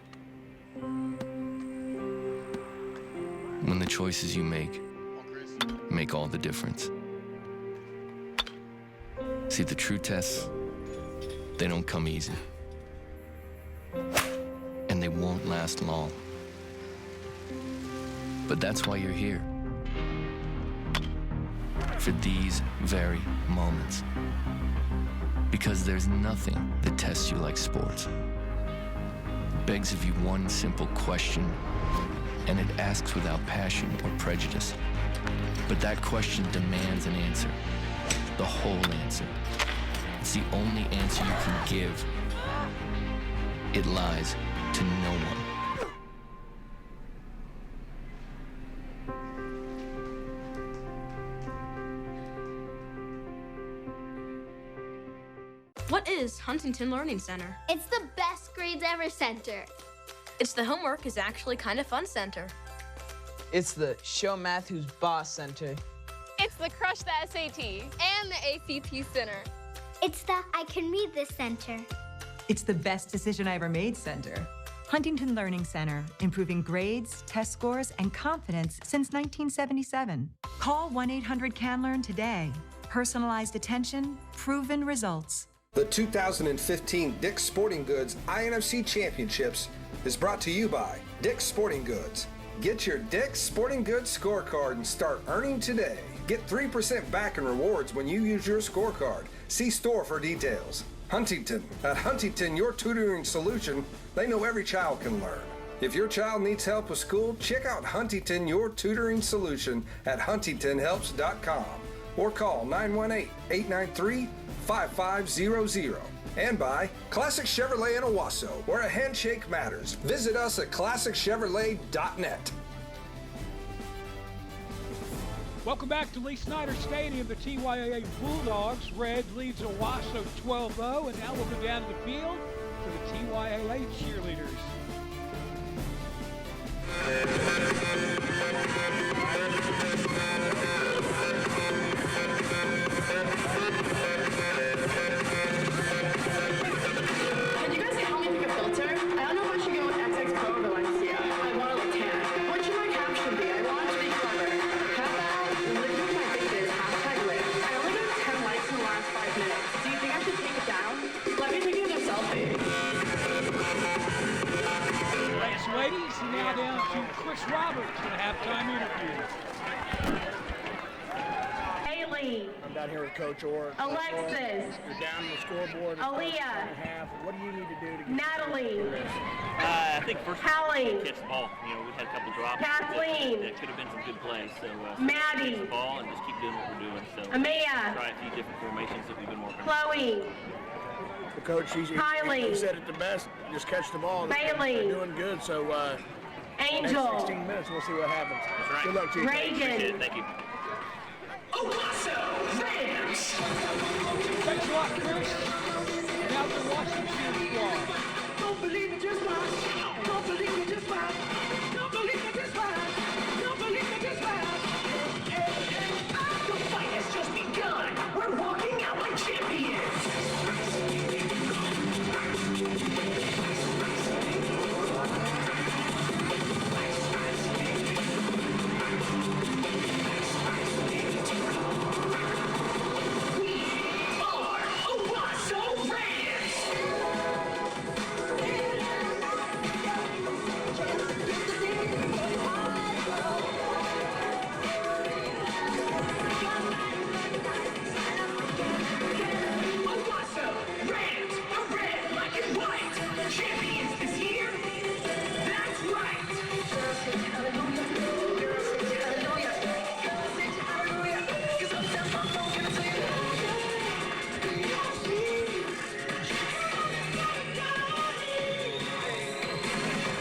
When the choices you make all the difference. See, the true tests, they don't come easy. And they won't last long. But that's why you're here. For these very moments. Because there's nothing that tests you like sports. It begs of you one simple question, and it asks without passion or prejudice. But that question demands an answer. The whole answer. It's the only answer you can give. It lies to no one. What is Huntington Learning Center? It's the best grades ever center. It's the Homework is Actually Kind of Fun Center. It's the Show Math Who's Boss Center. It's the Crush the SAT and the ACT Center. It's the I Can Read This Center. It's the Best Decision I Ever Made Center. Huntington Learning Center, improving grades, test scores, and confidence since 1977. Call 1-800-CAN-LEARN today. Personalized attention, proven results. The 2015 Dick's Sporting Goods INFC Championships is brought to you by Dick's Sporting Goods. Get your Dick's Sporting Goods scorecard and start earning today. Get 3% back in rewards when you use your scorecard. See store for details. Huntington. At Huntington, your tutoring solution, they know every child can learn. If your child needs help with school, check out Huntington, your tutoring solution at huntingtonhelps.com or call 918-893-5500. And by Classic Chevrolet in Owasso, where a handshake matters. Visit us at ClassicChevrolet.net. Welcome back to Lee Snyder Stadium. The TYAA Bulldogs Reds leads Owasso 12-0, and now we'll go down to the field for the TYAA cheerleaders. Can you guys help me pick a filter? I don't know if I should go with XX Pro or Valencia. I want to look tan. What should my caption be? I want it to be clever. How about live with my faces, hashtag live. I only got 10 likes in the last 5 minutes. Do you think I should take it down? Let me take another selfie. Last ladies, and now down to Chris Roberts for the halftime interview. Haley. I'm down here with Coach Orr. Alexis. You're down on the scoreboard. Aaliyah. What do you need to do to get Natalie. I think first Hallie. catch the ball. You know, we had a couple drops. Kathleen. That could have been some good plays. So Maddie. catch the ball and just keep doing what we're doing. So Amaya. try a few different formations that we've been working on. Chloe. The coach, he said it the best. Just catch the ball. Bailey. They're doing good. So Angel. next 16 minutes, we'll see what happens. That's right. Good luck to you. Reagan. Appreciate it. Thank you. Owasso Rams. Thanks a lot, Chris. Now to Washington squad. Don't believe it, just watch. Don't believe it, just watch. Don't believe it, just watch. Don't believe it, just watch. The fight has just begun. We're walking out like champions. We are Owasso Rams. Owasso Rams, the red, black and white. Champions is here. That's right.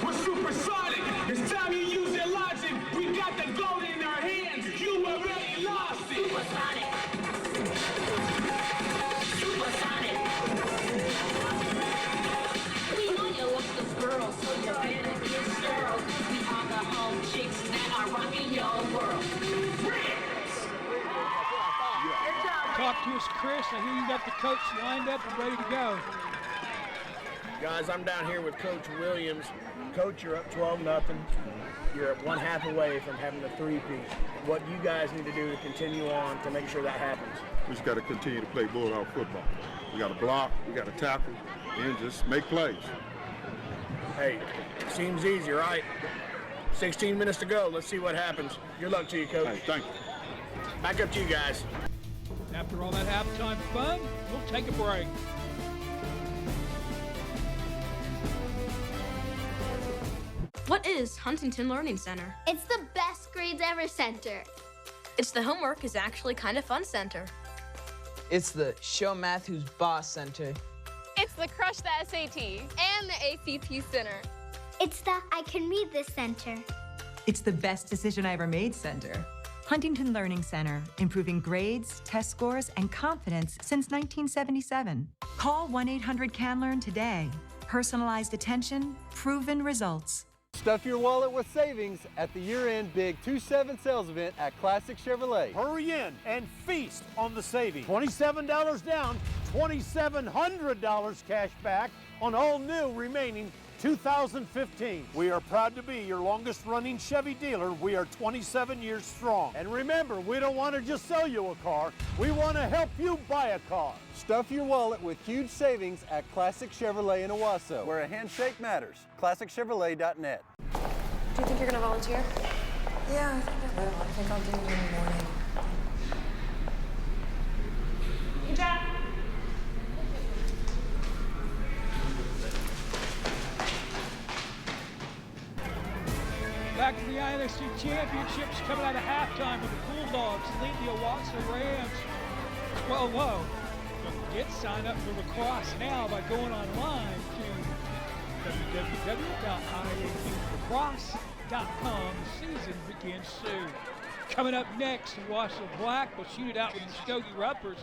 We're supersonic. It's time you use your logic. We got the gold in our hands. You already lost it. Supersonic. Supersonic. We know you love this girl, so you better get sterile. We are the home chicks that are rocking your world. Talk to us, Chris. I hear you got the coach lined up and ready to go. Guys, I'm down here with Coach Williams. Coach, you're up 12-0. You're at 1/2 away from having a three-peat. What do you guys need to do to continue on to make sure that happens? We just got to continue to play Bulldog football. We got to block, we got to tackle, and just make plays. Hey, seems easy, right? 16 minutes to go. Let's see what happens. Good luck to you, Coach. Hey, thank you. Back up to you guys. After all that halftime fun, we'll take a break. What is Huntington Learning Center? It's the Best Grades Ever Center. It's the Homework is Actually Kind of Fun Center. It's the Show Math Who's Boss Center. It's the Crush the SAT and the ACT Center. It's the I Can Read This Center. It's the Best Decision I Ever Made Center. Huntington Learning Center, improving grades, test scores, and confidence since 1977. Call 1-800-CAN-LEARN today. Personalized attention, proven results. Stuff your wallet with savings at the year-end Big 2-7 sales event at Classic Chevrolet. Hurry in and feast on the savings. $27 down, $2,700 cash back on all new remaining 2015. We are proud to be your longest running Chevy dealer. We are 27 years strong. And remember, we don't want to just sell you a car. We want to help you buy a car. Stuff your wallet with huge savings at Classic Chevrolet in Owasso, where a handshake matters. ClassicChevrolet.net. Do you think you're going to volunteer? Yeah, I think I will. I think I'll do it in the morning. Good job. Back to the INFC Championships, coming out of halftime with the Bulldogs lead the Owasso Rams 12-0. Don't forget, sign up for lacrosse now by going online to www.iaflacrosse.com. The season begins soon. Coming up next, Owasso Black will shoot it out with the Muskogee Ruppers.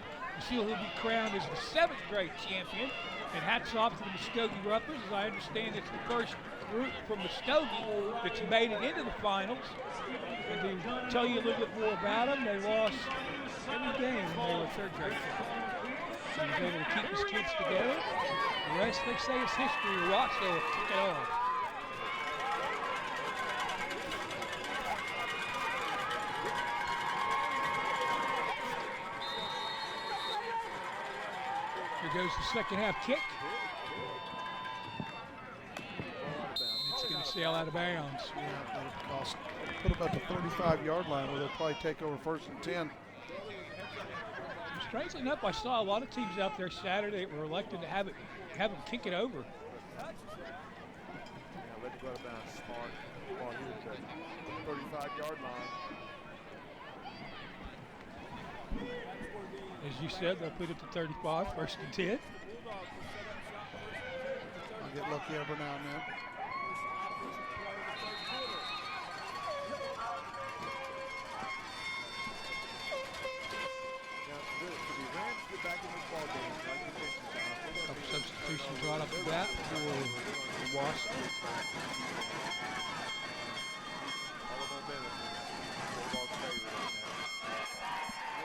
She'll be crowned as the 7th grade champion. And hats off to the Muskogee Ruppers. As I understand, it's the first group from Muskogee that's made it into the finals. And to tell you a little bit more about them, they lost every game when they were 3rd grade. So he was able to keep his kids together. The rest, they say, is history. Owasso will kick it off. Here goes the second half kick. It's going to sail out of bounds. Put them at the 35-yard line where they'll probably take over 1st and 10. Strangely enough, I saw a lot of teams out there Saturday that were elected to have them kick it over. Yeah, let it go out of bounds. Smart. Ball here at the 35-yard line. As you said, they'll put it to 35, 1st and 10. I'll get lucky every now and then. Couple substitutions right off the bat for Owasso.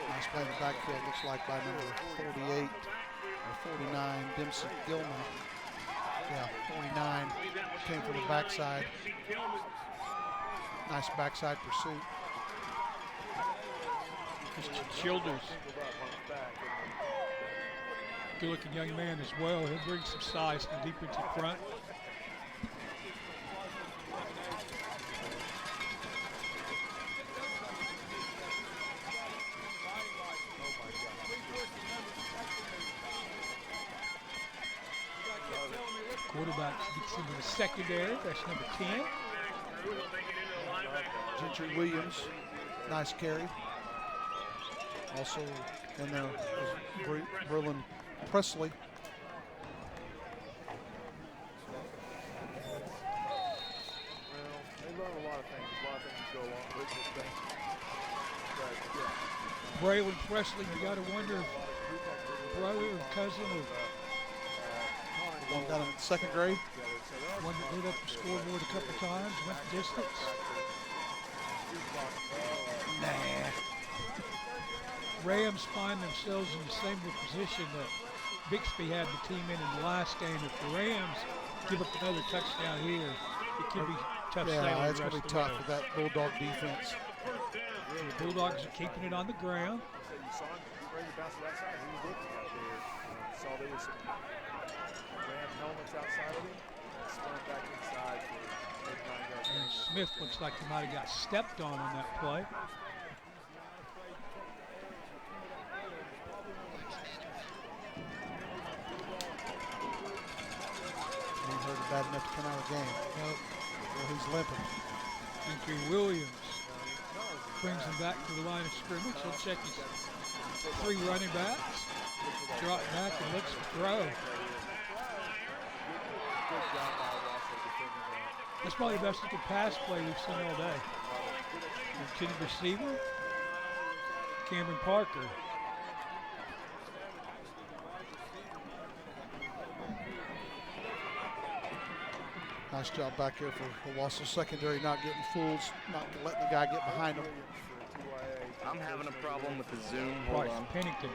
Nice play in the backfield, looks like by number 48 or 49, Dempsey Gilman. Yeah, 49 came from the backside. Nice backside pursuit. Christian Childers. Good-looking young man as well. He'll bring some size to the defensive front. Quarterback gets into the secondary. That's number 10. Gentry Williams, nice carry. Also in there was Berlin Presley. Well, they learn a lot of things. A lot of things go along with this thing. But, yeah. Braylon Presley, you got to wonder if brother or cousin of one down in 2nd grade. One that lit up the scoreboard a couple times, went the distance. Nah. Rams find themselves in the same position that Bixby had the team in the last game. If the Rams give up another touchdown here, it could be tough sailing. Yeah, it's going to be tough with that Bulldog defense. The Bulldogs are keeping it on the ground. You saw him ready to bounce to that side. He was looking out there. Saw there was some Rams helmets outside of him. Spun back inside for 8-9 yards. And Smith looks like he might have got stepped on that play. He hurt bad enough to come out of the game. Nope. Well, he's limping. Gentry Williams brings him back to the line of scrimmage. He'll check his 3 running backs. Drop back and looks to throw. That's probably the best looking pass play we've seen all day. Intended receiver, Cameron Parker. Nice job back here for the Wausau secondary, not getting fooled, not letting the guy get behind him. I'm having a problem with the zoom. Bryce Pennington.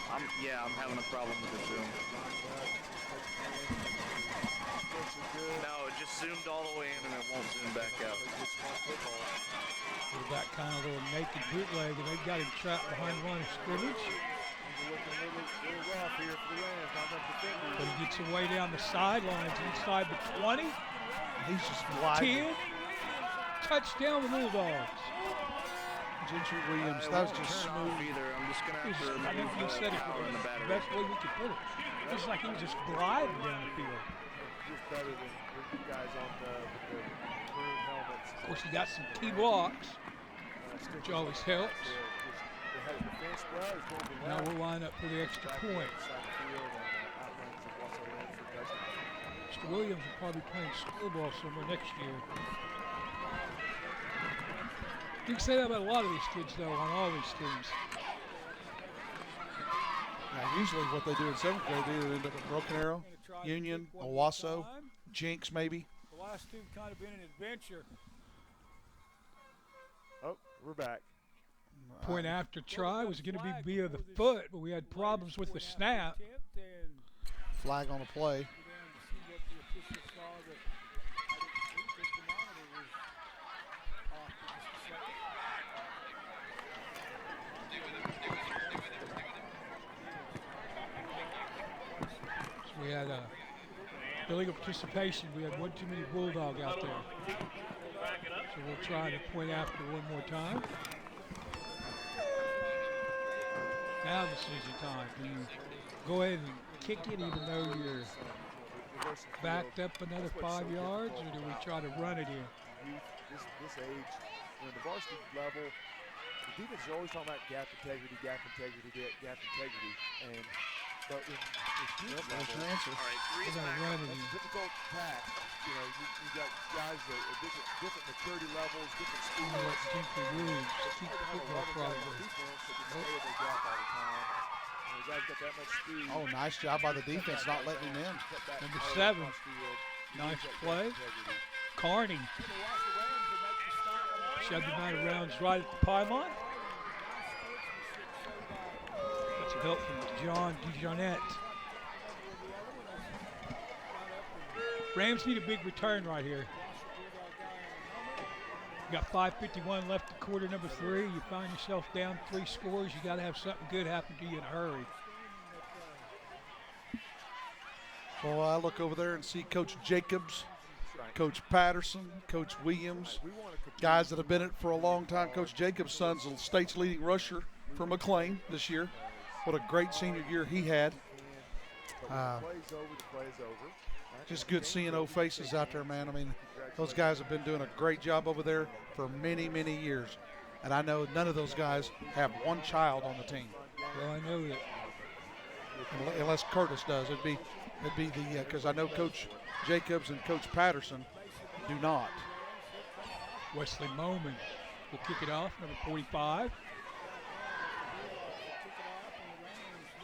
I'm having a problem with the zoom. No, it just zoomed all the way in and it won't zoom back out. With that kind of little naked bootleg, and they've got him trapped behind the line of scrimmage. But he gets away down the sidelines inside the 20. He's just wide. 10. Touchdown the Bulldogs. Gentry Williams, that was just smooth. I'm just going to have to I think you said it power in the the battery. best way we could put it. Just like he was just gliding down the field. Just better than the guys on the crew helmets. Of course, he got some key blocks, which always helps. Now we'll line up for the extra point. Mr. Williams will probably be playing school ball somewhere next year. You can say that about a lot of these kids, though, on all these teams. Now, usually what they do in 7th grade, they either end up at Broken Arrow, Union, Owasso, Jinx maybe. The last two kind of been an adventure. Oh, we're back. Point after try was going to be via the foot, but we had problems with the snap. Flag on the play. We had illegal participation. We had one too many Bulldog out there. So we'll try to point after one more time. Now the decision time. Do you go ahead and kick it even though you're backed up another 5 yards, or do we try to run it in? This age, when the varsity level, the defense is always talking about gap integrity, and but in youth level, That's your answer. All right, We're going to run it that's in. a difficult task. You know, you got guys at different maturity levels, different speed. Let's Gentry Williams keep the football probably. Defense that can stay in their gap all the time. And the guys got that much speed. Oh, nice job by the defense not letting him in. Number 7, nice play. Carney shoved him out of rounds right at the pylon. That's a help from John DeJohnette. Rams need a big return right here. You got 5:51 left in quarter number 3. You find yourself down 3 scores. You got to have something good happen to you in a hurry. Well, I look over there and see Coach Jacobs, Coach Patterson, Coach Williams, guys that have been in it for a long time. Coach Jacobs' son's the state's leading rusher for McLean this year. What a great senior year he had. Just good seeing old faces out there, man. I mean, those guys have been doing a great job over there for many, many years. And I know none of those guys have one child on the team. Well, I know that. Unless Curtis does. It'd be the, because I know Coach Jacobs and Coach Patterson do not. Wesley Moman will kick it off, number 45.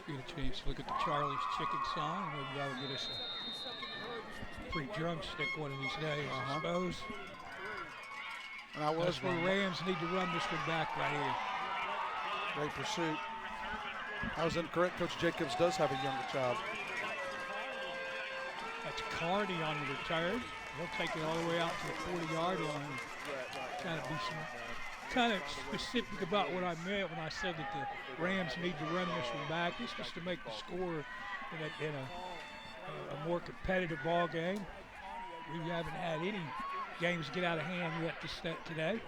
Get a chance to look at the Charlie's Chicken sign. Maybe that'll get us a free drumstick one of these days, I suppose. And I was That's where Rams need to run this one back right here. Great pursuit. I was incorrect. Coach Jacobs does have a younger child. That's Carney on the return. He'll take it all the way out to the 40-yard line. Trying to be kind of specific about what I meant when I said that the Rams need to run this one back. It's just to make the score in a more competitive ball game. We haven't had any games get out of hand yet today.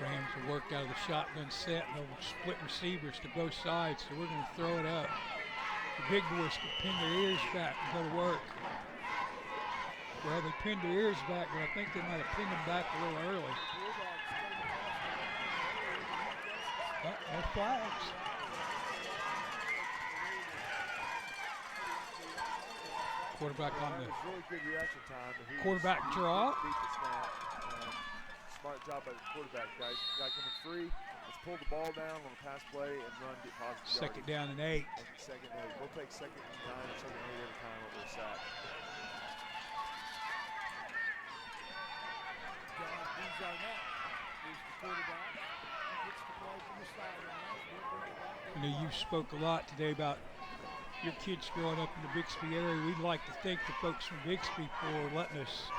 Rams will work out of the shotgun set, and they'll split receivers to both sides, so we're going to throw it up. The big boys can pin their ears back and go to work. Well, they pinned their ears back, but I think they might have pinned them back a little early. But no flags. Quarterback on the really good reaction time. quarterback draw. Beat the snap. Smart job by the quarterback, guys. Got coming free. Let's pull the ball down on a pass play and run, get positive Second yardage. down and 8. Second and 8. We'll take second and 9 or second and 8 at a time over a sack. I know you spoke a lot today about your kids growing up in the Bixby area. We'd like to thank the folks from Bixby for letting us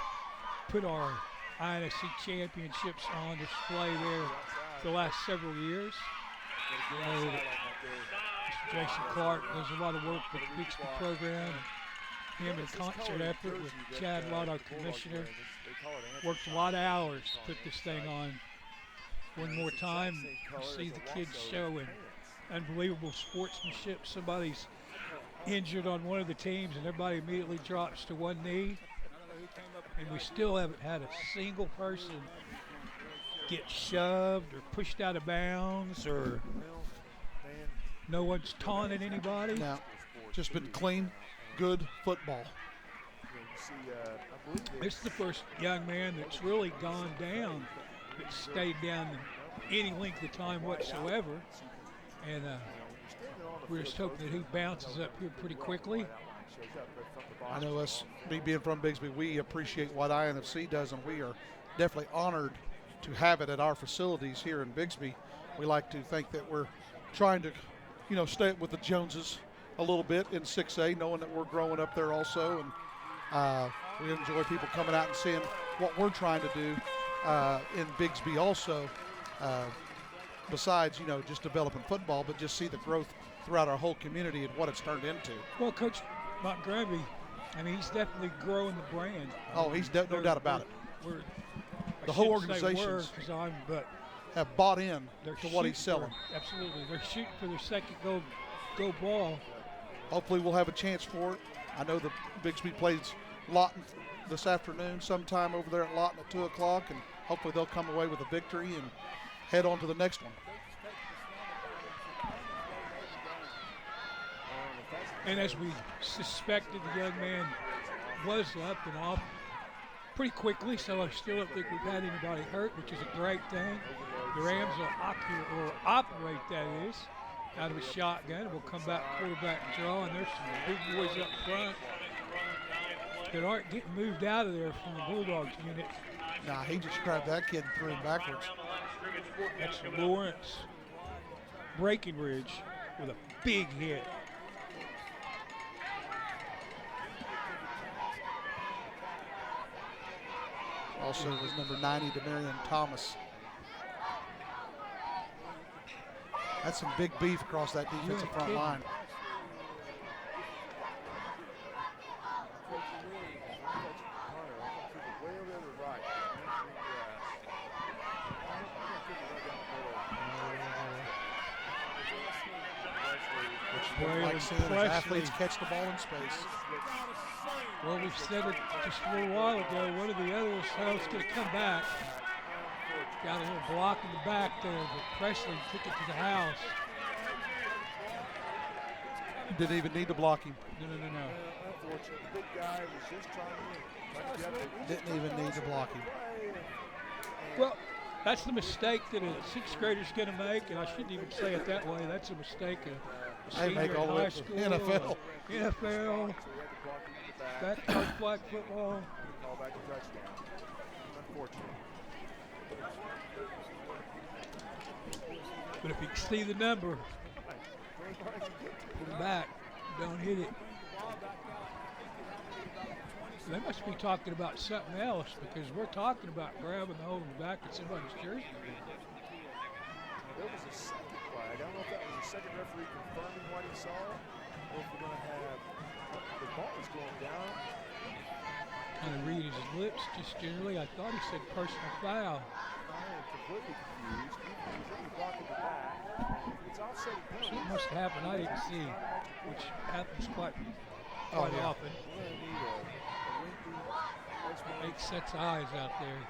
put our INFC championships on display there for the last several years. I know that Mr. Jason Clark does a lot of work with the Bixby program. Him in concert effort with Chad Lott, our commissioner, worked a lot of hours to put this thing on. One more time, you see the kids showing unbelievable sportsmanship. Somebody's injured on one of the teams and everybody immediately drops to one knee. And we still haven't had a single person get shoved or pushed out of bounds, or no one's taunted anybody. No, just been clean, good football. This is the first young man that's really gone down, that stayed down any length of time whatsoever. And we're just hoping that he bounces up here pretty quickly. I know us, me being from Bixby, we appreciate what INFC does, and we are definitely honored to have it at our facilities here in Bixby. We like to think that we're trying to, stay with the Joneses a little bit in 6A, knowing that we're growing up there also, and we enjoy people coming out and seeing what we're trying to do in Bixby also, besides, just developing football, but just see the growth throughout our whole community and what it's turned into. Well, Coach Montgomery, he's definitely growing the brand. Oh, he's no doubt about it. The whole organization have bought in to what he's selling. Absolutely. They're shooting for their second go ball. Hopefully we'll have a chance for it. I know the Bixby plays Lawton this afternoon sometime over there at Lawton at 2 o'clock, and hopefully they'll come away with a victory and head on to the next one. And as we suspected, the young man was up and off pretty quickly, so I still don't think we've had anybody hurt, which is a great thing. The Rams will operate, that is, out of a shotgun. We'll come back quarterback draw, and there's some big boys up front that aren't getting moved out of there from the Bulldogs unit. Nah, he just grabbed that kid and threw him backwards. That's Lawrence Breckenridge with a big hit. Also was number 90, Demarion Thomas. That's some big beef across that defensive front line. Like seeing his athletes catch the ball in space. Well, we said it just a little while ago. One of the others, going to come back. Got a little block in the back there, but Presley took it to the house. Didn't even need to block him. No. Unfortunately, the big guy was just trying to Didn't even need to block him. Well, that's the mistake that a sixth grader's going to make, and I shouldn't even say it that way. That's a mistake a They make all the way high to school, NFL. NFL, back college flag football. Call back a touchdown. Unfortunate. But if you can see the number, put it back, don't hit it. They must be talking about something else, because we're talking about grabbing the hole in the back of somebody's jersey. There was a second flag. I don't know if that was a second referee confirming what he saw, or if we're going to have the ball is going down. Kind of read his lips just generally. I thought he said personal foul. I am completely confused. He's only blocking the back. It's offset penalty. Something must have happened I didn't see, which happens quite often. 8 sets of eyes out there.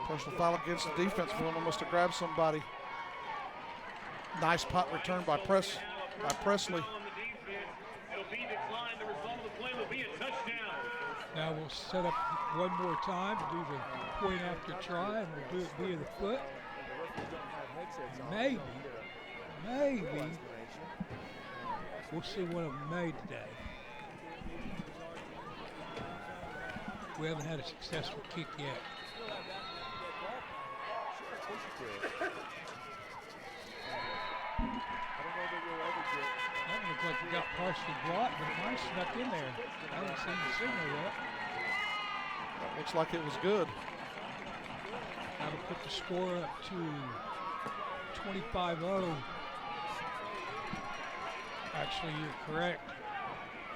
Personal foul against the defense. One must have grabbed somebody. Nice punt return by Presley. Now we'll set up one more time to do the point after try, and we'll do it via the foot. Maybe we'll see one of them made today. We haven't had a successful kick yet. That looks like we got partially blocked, but it might have snuck in there. I haven't seen the signal yet. Looks like it was good. That'll put the score up to 25-0. Actually, you're correct.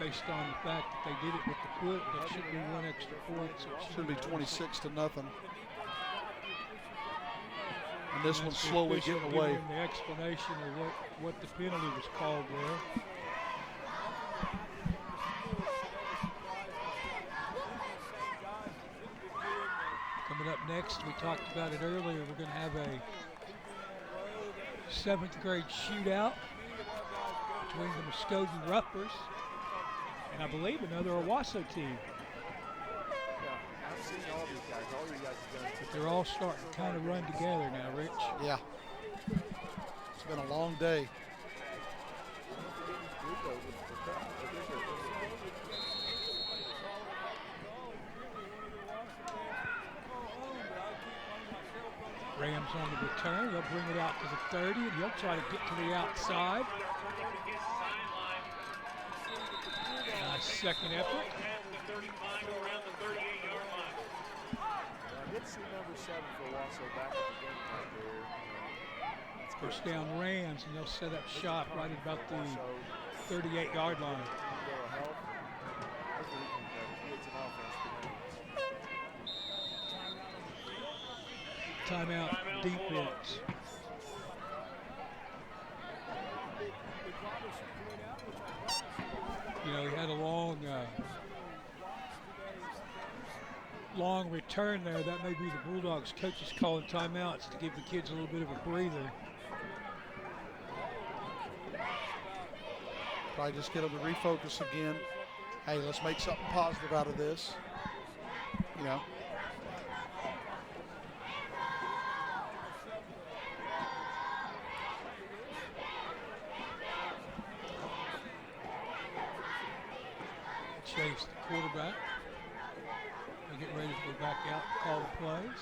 Based on the fact that they did it with the foot, that should be one extra point. So it should be 26-0. And this one's slowly getting away. The explanation of what the penalty was called there. Coming up next, we talked about it earlier, we're going to have a 7th grade shootout between the Muskogee Ruffers and I believe another Owasso team. I've seen all these guys. All you guys have done. But they're all starting to kind of run together now, Rich. Yeah. It's been a long day. Rams on the return. They'll bring it out to the 30, and he'll try to get to the outside. Nice second effort. I did see number 7 for Owasso back at the game right there. First down Rams, and they'll set up shop right at about the 38-yard line. Timeout defense. You know, he had a long return there. That may be the Bulldogs coaches calling timeouts to give the kids a little bit of a breather. Probably just get them to refocus again. Hey, let's make something positive out of this. You know. Chase, the quarterback. They get ready to go back out and call the plays.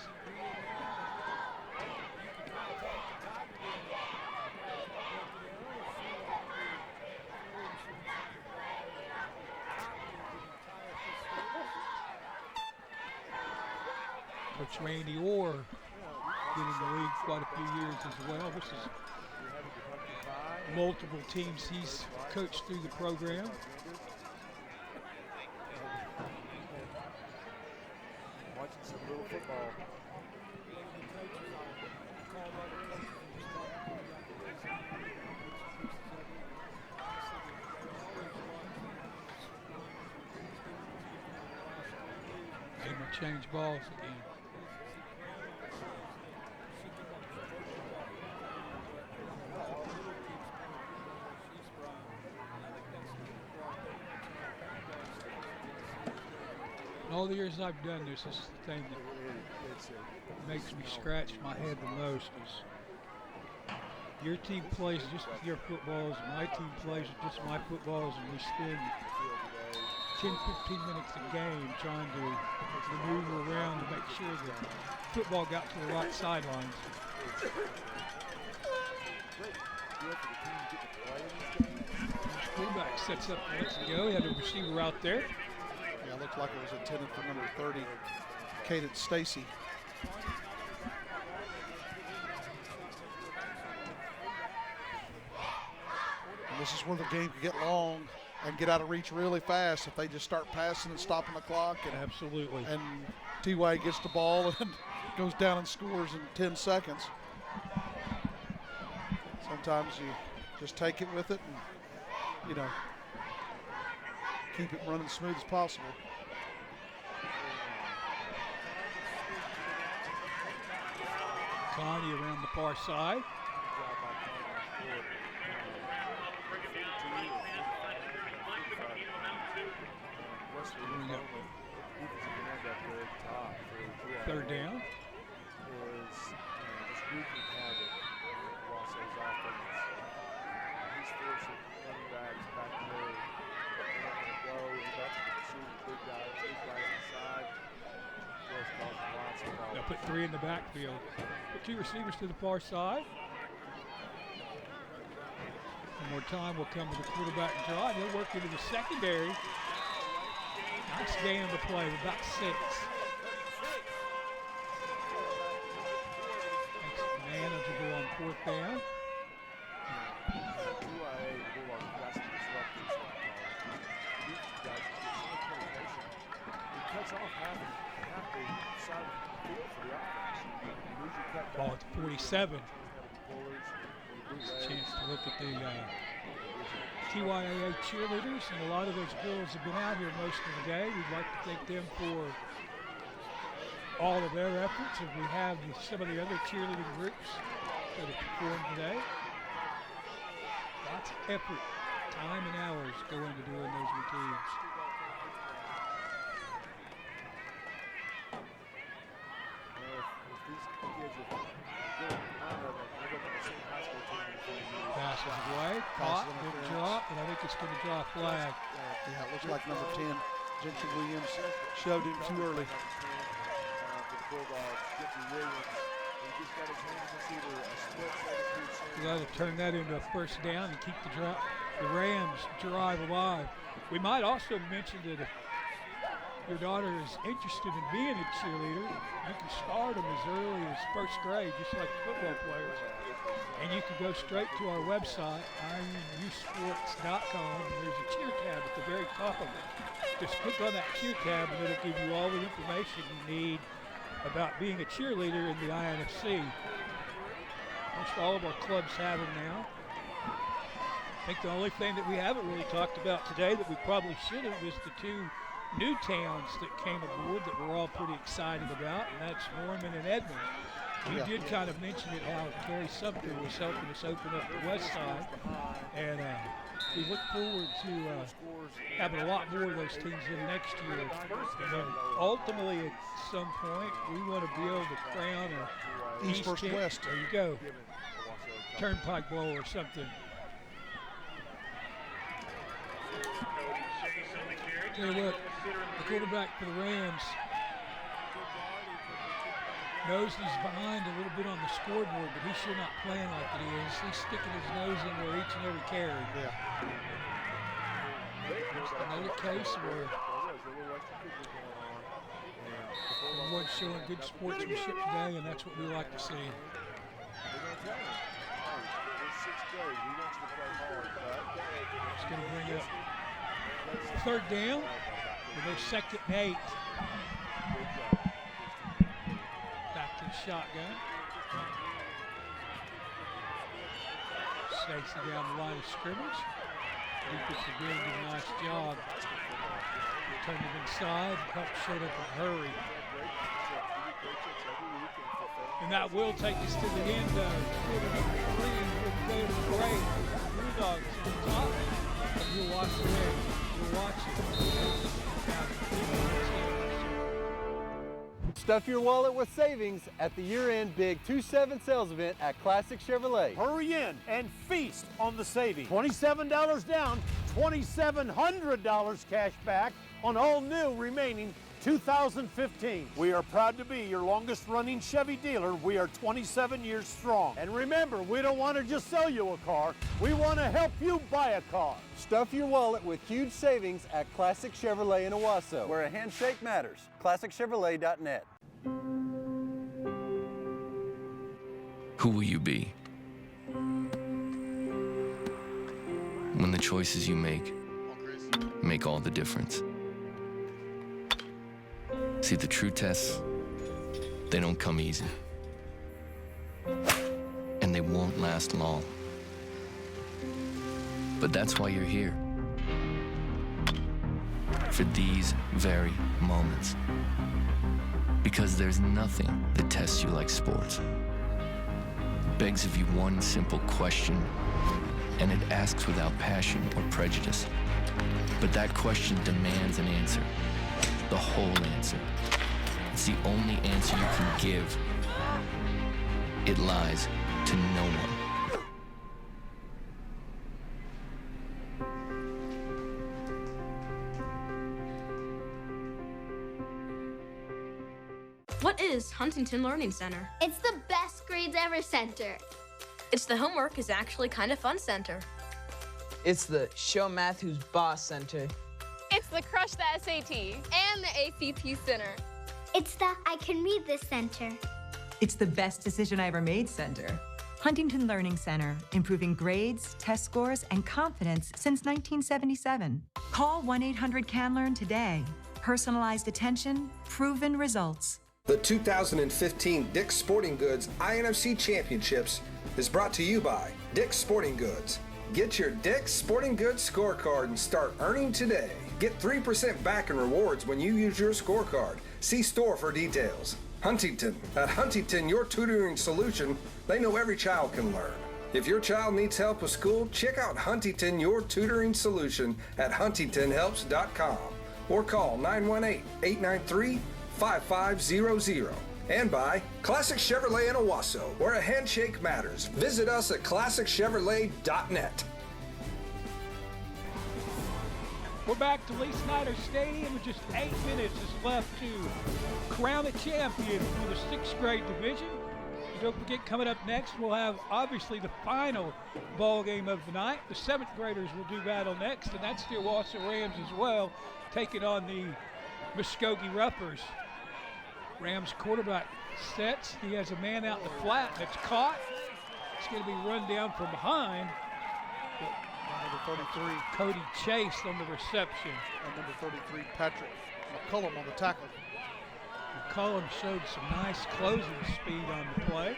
Coach Randy Orr been in the league quite a few years as well. This is multiple teams he's coached through the program. Watching some little football. They will change balls again. All the years I've done this is the thing that makes me scratch my head the most is your team plays just with your footballs and my team plays with just my footballs, and we spend 10, 15 minutes a game trying to maneuver around to make sure the football got to the right sidelines. Fullback sets up and lets it go. He had a receiver out there. Yeah, it looked like it was intended for number 30, Cadence Stacy. And this is where the game could get long and get out of reach really fast if they just start passing and stopping the clock. And, absolutely. And T.Y. gets the ball and goes down and scores in 10 seconds. Sometimes you just take it with it and, you know, keep it running smooth as possible. Connie around the far side. Third down. Is just wreaking havoc on Rosso's offense. He's forcing running backs back there. They don't want to go. He's back to the receiver, big guys inside. Just causing lots of problems. They'll put 3 in the backfield. Put 2 receivers to the far side. One more time will come to the quarterback draw. He'll work into the secondary. Nice gain on the play, about 6. Manageable on 4th down. Ball at 47. Chance to look at the TYAA cheerleaders, and a lot of those girls have been out here most of the day. We'd like to thank them for all of their efforts, and we have some of the other cheerleading groups that have performed today. Lots of effort, time and hours go into doing those routines. Passes away, caught, good drop, and I think it's going to draw a flag. Yeah, it looks like number 10, Gentry Williams, shoved him too early. That'll turn that into a first down and keep the Rams drive alive. We might also mention that if your daughter is interested in being a cheerleader, you can start them as early as 1st grade, just like football players. And you can go straight to our website, ironusports.com, and there's a cheer tab at the very top of it. Just click on that cheer tab and it'll give you all the information you need about being a cheerleader in the INFC. Most all of our clubs have them now. I think the only thing that we haven't really talked about today that we probably should have is the 2 new towns that came aboard that we're all pretty excited about, and that's Norman and Edmond. We did kind of mention it, how Carrie Sumter was helping us open up the west side, and we look forward to having a lot more of those teams in next year. And then ultimately, at some point, we want to be able to crown a East versus West. There you go. Turnpike Bowl or something. Tell you what, the quarterback for the Rams knows he's behind a little bit on the scoreboard, but he's sure not playing like it is. He's sticking his nose in there each and every carry. Yeah. There's another case where everyone's showing good sportsmanship today, and that's what we like to see. It's going to bring up 3rd down with their 2nd and 8. Back to the shotgun. Stacy down the line of scrimmage. Defensive game did a nice job. Turned it inside, helped shut up and hurry. And that will take us to the end of quarter number 3. We'll go to the break. Bulldogs on top. And you'll watch the game. You'll watch it. Stuff your wallet with savings at the year-end Big 2-7 sales event at Classic Chevrolet. Hurry in and feast on the savings. $27 down, $2,700 cash back on all new remaining 2015. We are proud to be your longest running Chevy dealer. We are 27 years strong. And remember, we don't want to just sell you a car. We want to help you buy a car. Stuff your wallet with huge savings at Classic Chevrolet in Owasso, where a handshake matters. ClassicChevrolet.net. Who will you be? When the choices you make all the difference. See, the true tests, they don't come easy. And they won't last long. But that's why you're here. For these very moments. Because there's nothing that tests you like sports. begs of you one simple question, and it asks without passion or prejudice. But that question demands an answer, the whole answer. It's the only answer you can give. It lies to no one. What is Huntington Learning Center? It's the best grades ever center. It's the homework is actually kind of fun center. It's the show math who's boss center. It's the Crush the SAT and the ACT Center. It's the I Can Read This Center. It's the best decision I ever made center. Huntington Learning Center, improving grades, test scores, and confidence since 1977. Call 1-800-CAN-LEARN today. Personalized attention, proven results. The 2015 Dick's Sporting Goods INFC Championships is brought to you by Dick's Sporting Goods. Get your Dick's Sporting Goods scorecard and start earning today. Get 3% back in rewards when you use your scorecard. See store for details. Huntington. At Huntington, your tutoring solution, they know every child can learn. If your child needs help with school, check out Huntington, your tutoring solution at huntingtonhelps.com or call 918-893-5500. And by Classic Chevrolet in Owasso, where a handshake matters. Visit us at ClassicChevrolet.net. We're back to Lee Snyder Stadium with just 8 minutes is left to crown a champion for the 6th grade division. And don't forget, coming up next, we'll have obviously the final ball game of the night. The 7th graders will do battle next, and that's the Owasso Rams as well, taking on the Muskogee Roughers. Rams quarterback sets. He has a man out in the flat that's caught. It's going to be run down from behind. Number 33. Cody Chase on the reception. And number 33, Patrick McCullum on the tackle. McCullum showed some nice closing speed on the play.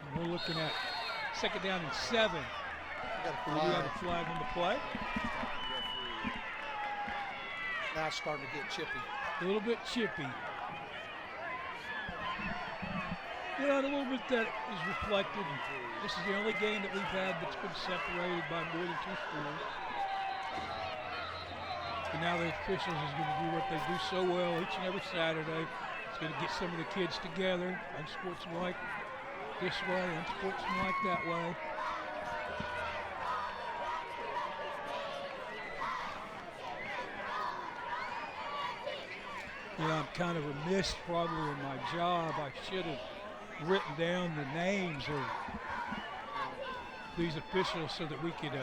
And we're looking at 2nd down and 7. We have a flag on the play. Now it's starting to get chippy. A little bit chippy. You know, and a little bit that is reflected. This is the only game that we've had that's been separated by more than 2 scores. And now the officials is going to do what they do so well each and every Saturday. It's going to get some of the kids together, unsportsmanlike this way, unsportsmanlike that way. You know, I'm kind of remiss probably in my job. I should have written down the names of these officials so that we could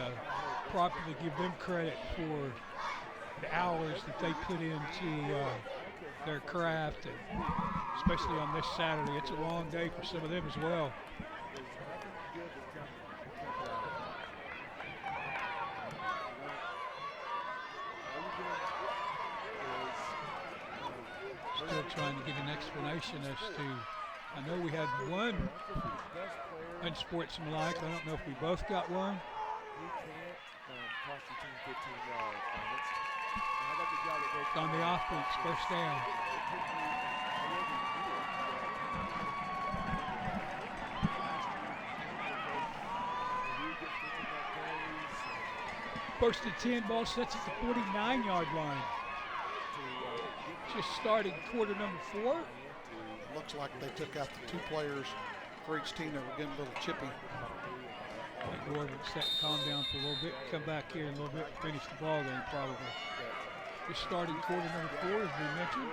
properly give them credit for the hours that they put into their craft, and especially on this Saturday. It's a long day for some of them as well. Still trying to get an explanation as to, I know we had one unsportsmanlike. I don't know if we both got one. On the offense, first down. First and 10, ball sets at the 49-yard line. Just started quarter number 4. Looks like they took out the 2 players for each team that were getting a little chippy. Go over and calm down for a little bit, come back here in a little bit, finish the ball game probably. Just starting quarter number 4, as we mentioned.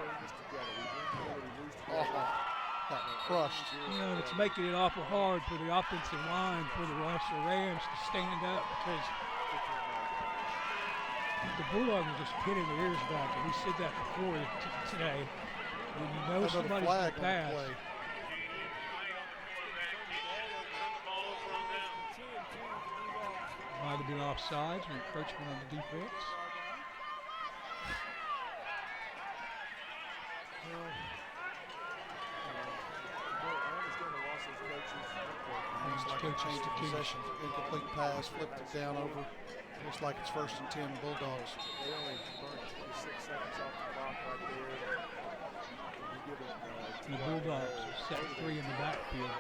Got crushed. You know, it's making it awful hard for the offensive line for the Owasso Rams to stand up, because the Bulldogs are just pinning their ears back, and we said that before today. When you know somebody's going to pass. Might have been offsides or encroachment on the defense. Looks like they changed the possession. Incomplete pass, flipped it down over. Looks like it's 1st and 10 Bulldogs. They only burned 6 seconds off the clock right there. The Bulldogs set 3 in the backfield.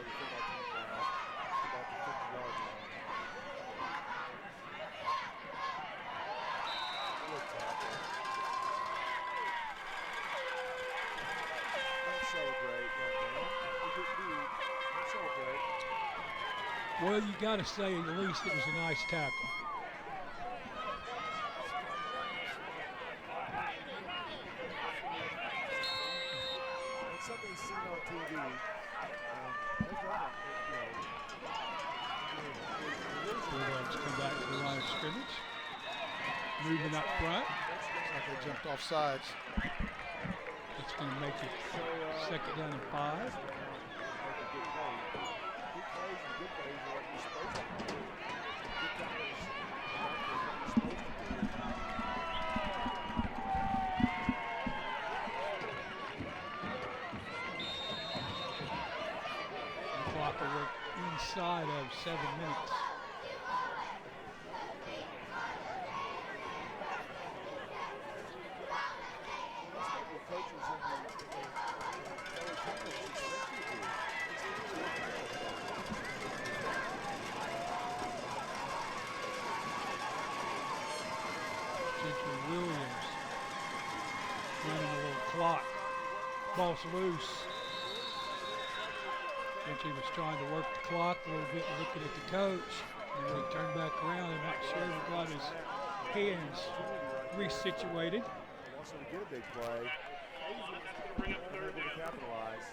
Well, you got to say at least it was a nice tackle. It's something he's seen on TV. Bulldogs come back to the line of scrimmage. Moving up front. Looks like they jumped off sides. It's going to make it 2nd down and 5. The clock will work inside of 7 minutes. Williams running a little clock. Ball's loose. Gentry was trying to work the clock a little bit, looking at the coach. And when he turned back around, I'm not sure he got his hands resituated. He wants to get a big play. Bring up 3rd down. Capitalize.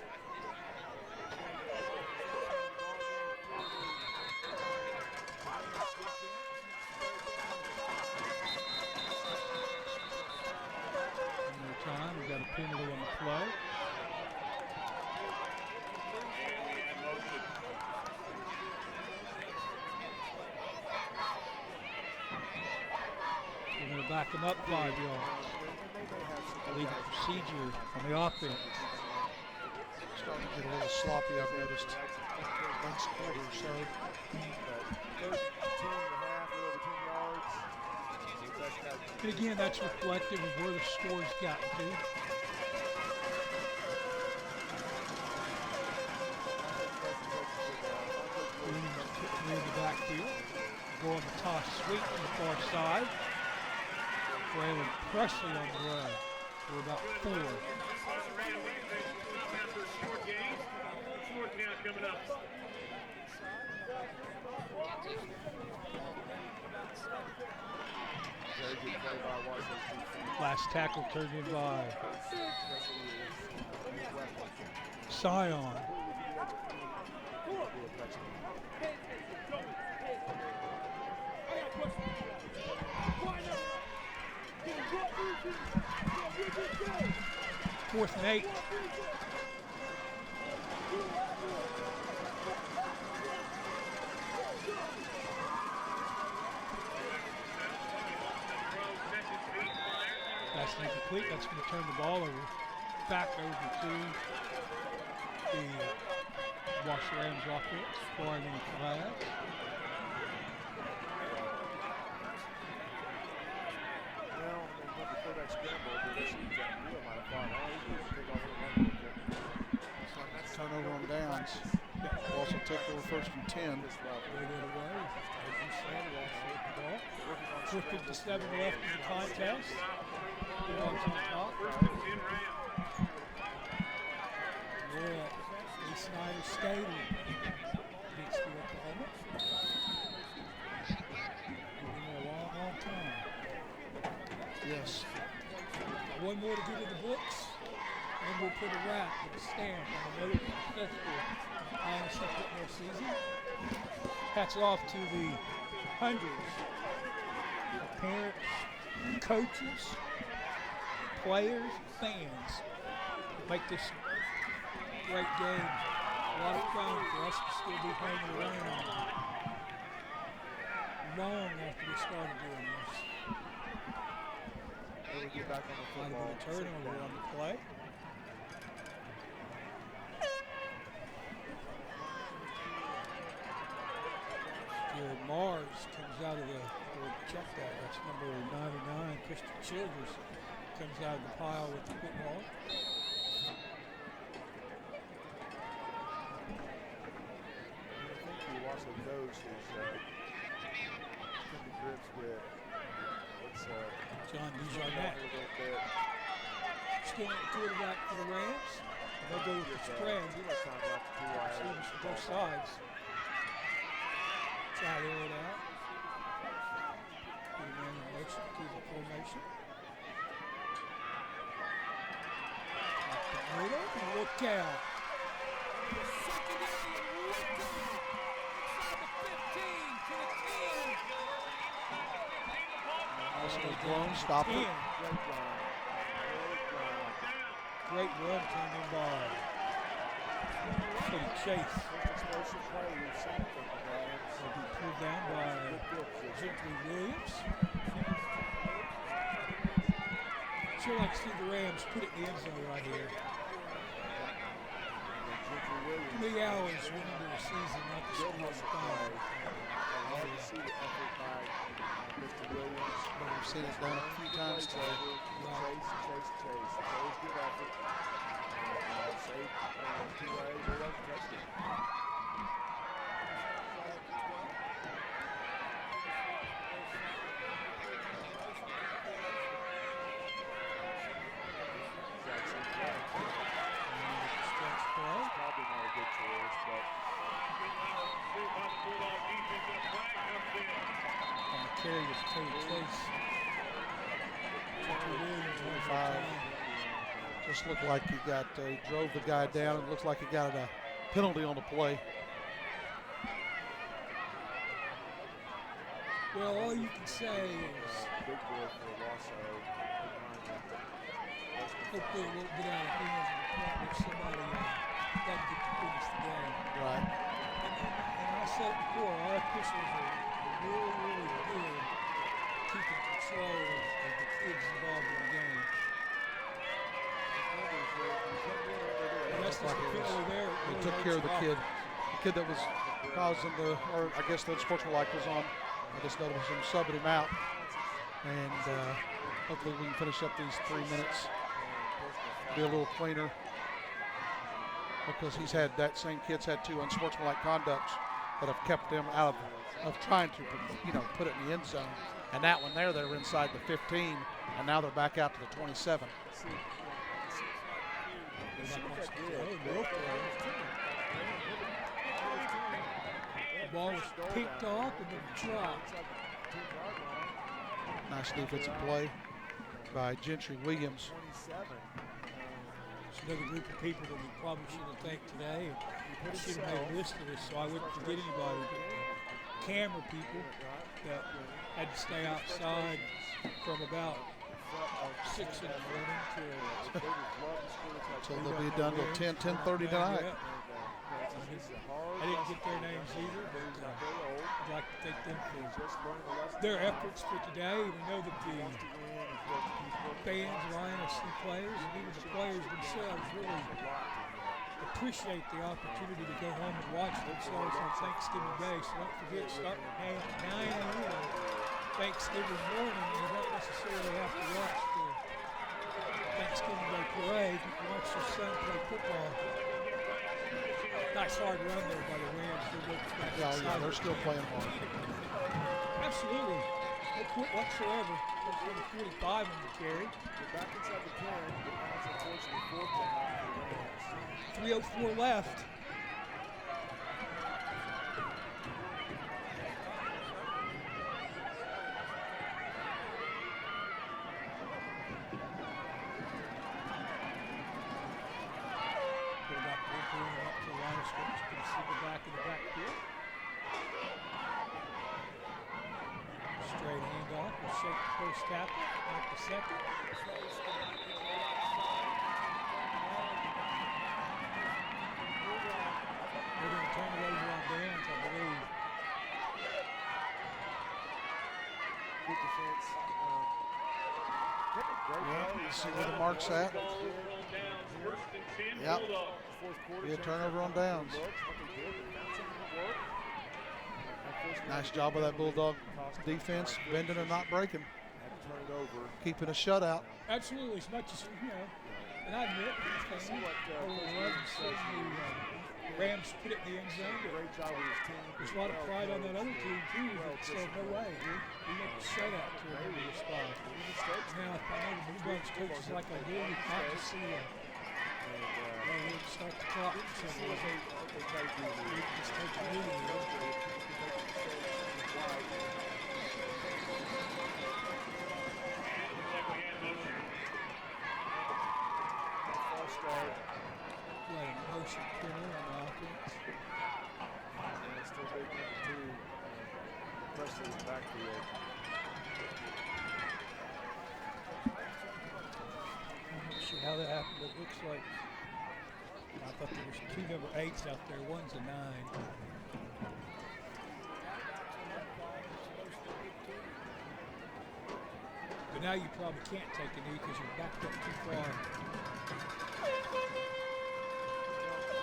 Time. We got a penalty on the play. We're going to back them up 5 yards. Legal procedure on the offense. Starting to get a little sloppy, I've noticed. Last quarter or so. 10.5, over 10 yards. And again, that's reflective of where the score's got to. Williams putting in the backfield. Going the toss sweep on the far side. Braylon Presley on the run for about 4. Last tackle turned in by Scion. 4th and 8. That's incomplete. That's going to turn the ball over, back over to the Wash Rams offense, flying any flags. Well, they let the quarterback scramble, but this is Jack Neal might have fought. Turnover on downs. We'll also take over 1st and 10. With 57 left in the contest. Bulldogs on top. Yeah, Lee Snyder Stadium beats the Oklahoma. Been there a long, long time. Yes. One more to get in the books, and we'll put a wrap with a stamp on another successful INFC football season. Hats off to the hundreds of parents, coaches, players, fans that make this great game a lot of fun for us to still be hanging around long after we started doing this. We get back on the football. A turnover on the play. Jared Mars comes out of the, check that, that's number 99, Christian Childers comes out of the pile with the football. also knows his come to grips with what's John a Dujardin. little bit. Still at the quarterback for the Rams. And they'll go with the spread. Receivers for both sides. Try to air it out. Get a man in motion to the formation. Up the middle, and look out. Second down, and look out. Inside the 15 to the 10. Also blown, stop it. Great run turned in by Cody Chase. Will be pulled down by Gentry Williams. Sure like to see the Rams put it in the end zone right here. Too many hours went into the season, not the score of time. We've seen it done a few times today. Chase. Always good effort. Save 2 ways, or touchdown. Probably not a good choice, but On the carry was Cody Chase. Gentry Williams, 25. Just looked like he drove the guy down. It looks like he got a penalty on the play. Well, all you can say is big boy for Wasso. hopefully it won't get out of hands to the point where somebody doesn't get to finish the game. Right. And I said it before, our officials are really good keeping control of the kids involved in the game. They took care of the kid. The kid that was causing or I guess the unsportsmanlike was on. I just noticed him subbing him out. And hopefully we can finish up these 3 minutes. Be a little cleaner. Because that same kid's had 2 unsportsmanlike conducts that have kept them out of trying to, put it in the end zone. And that one there, they were inside the 15, and now they're back out to the 27. The ball was picked off and then dropped. Nice defensive play by Gentry Williams. There's another group of people that we probably shouldn't thank today. I should have made a list of this so I wouldn't forget anybody. Camera people that had to stay outside from about 6 in the morning So they'll be done till 10:30 tonight. I didn't get their names either, but I'd like to thank them for their efforts for today. We know that the fans of INFC players and even the players themselves really appreciate the opportunity to go home and watch themselves on Thanksgiving Day. So don't forget, starting at 9 a.m. Thanksgiving morning, you don't necessarily have to watch the Thanksgiving Day parade. You can watch your son play football. Nice hard run there by the Rams. Yeah, they're still playing hard. Absolutely. No quit whatsoever. There's 45 on the carry. They're back inside the 10, but now it's unfortunately 4th down for the Rams. 3:04 left. Straight handoff. We'll shake the first tackle, not the second. They're going to turn it over on downs, I believe. Good defense. Yeah, see where the mark's at. Yep. Be a turnover on downs. Nice job of that Bulldog defense, bending and not breaking. Keeping a shutout. Absolutely, as much as, and I admit, Rams put it in the end zone. Great job with his team. There's a lot of pride on that other team, too, that said, no way, we let the shutout to remember this spot. Now, I know the Bulldogs coaches like I do, we not to see it. We'll start the clock. So we'll just take the lead. Playing motion killer on offense. And it's still big number 2. Presley in the backfield. I'm not sure how that happened, but it looks like I thought there was 2 number 8s out there. One's a 9. But now you probably can't take a knee because you're backed up too far.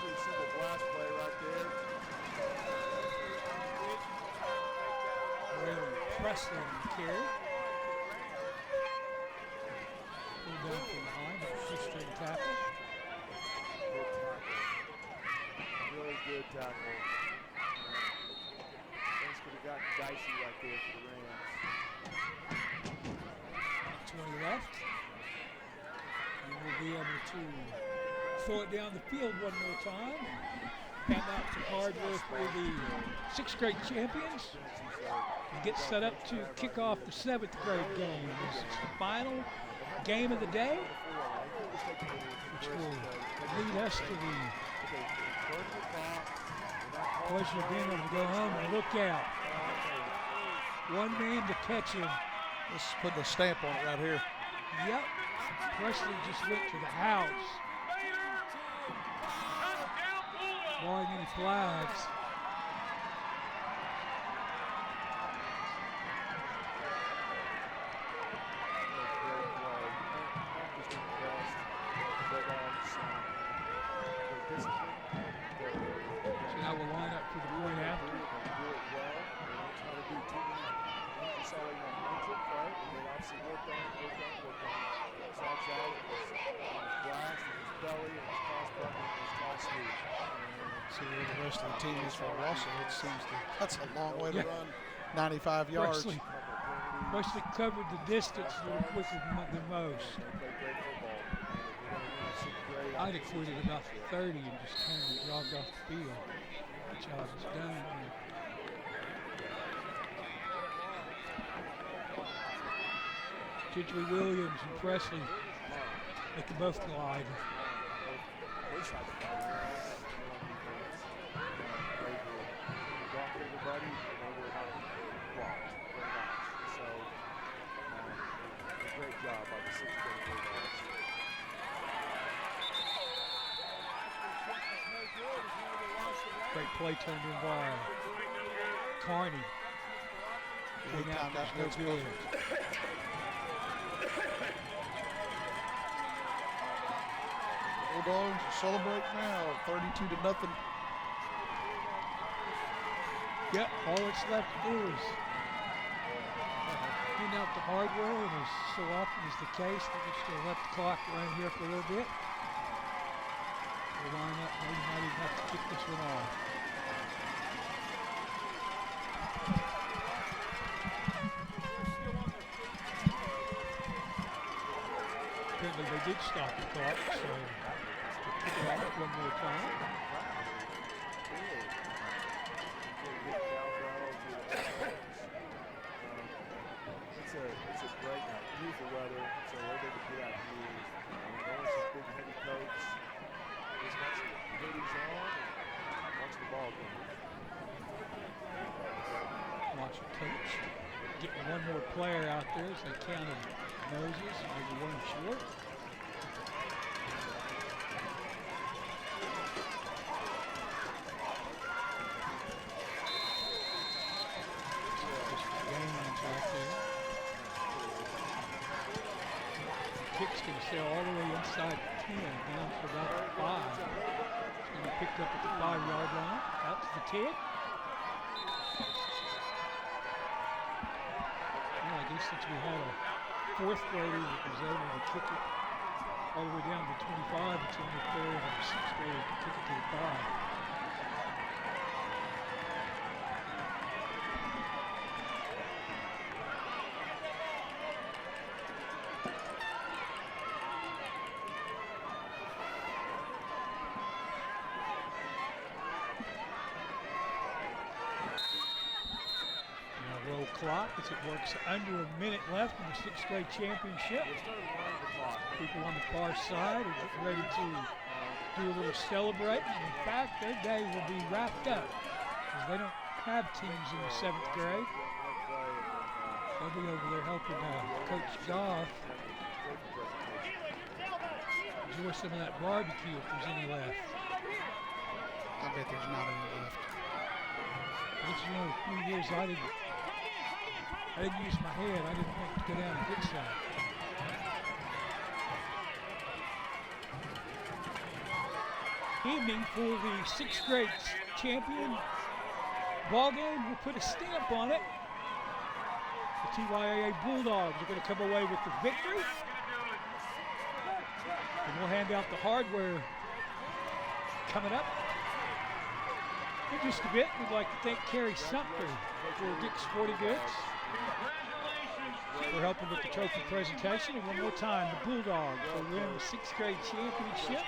Pretty simple blast play right there. Braylon Presley on the carry. Pulled down from behind, a shoestring tackle. Good tackle. Really good tackle. Things could have gotten dicey right there for the Rams. 20 left. And we'll be able to throw it down the field one more time. Hand out some hardware for the 6th grade champions. And get set up to kick off the 7th grade game. This is the final game of the day, which will lead us to the pleasure of being able to go home and look out. One man to catch him. Let's put the stamp on it right here. Yep. Presley just went to the house. Barring any flags. So now we'll line up for the point after. See where the rest of the team is for Russell. It seems that's a long way to run. 95 yards. Presley covered the distance a little quicker than most. I'd have quit at about 30 and just turned and jogged off the field. The job is done. Gidgely Williams and Presley, they can both glide. Great job by the 6th grade Bulldogs. Great play turned in by Carney. Big time that goes good. Bulldogs celebrate now, 32-0. Yep, all that's left to do is hand out the hardware, and as so often is the case, they can still let the clock run here for a little bit. We'll line up, maybe might even have to kick this one off. Apparently they did stop the clock, so we'll kick it off one more time. It's a great night, beautiful weather, so we're able to get out here. There's some big heavy coats. Just got some hoodies on and watch the ball game. Watch the coach getting one more player out there as they counted noses, maybe one short. Kick's going to sail all the way inside the 10, down to about the 5. It's going to be picked up at the 5-yard line, out to the 10. Well, I guess since we had a 4th grader that was able to kick it all the way down to 25, it's only fair for the 6th grader to kick it to the 5. clock as it works under a minute left in the sixth grade championship. People on the far side are getting ready to do a little celebrating. In fact, their day will be wrapped up because they don't have teams in the seventh grade. They'll be over there helping Coach Goff enjoy some of that barbecue if there's any left. I bet there's not any left. But you know, a few years I didn't use my head. I didn't think to go down and get some. Evening for the sixth grade champion ball game. We'll put a stamp on it. The TYAA Bulldogs are going to come away with the victory. And we'll hand out the hardware coming up. In just a bit, we'd like to thank Kerry Sumter for Dick's Sporting Goods for helping with the trophy presentation. And one more time, the Bulldogs will win the sixth grade championship.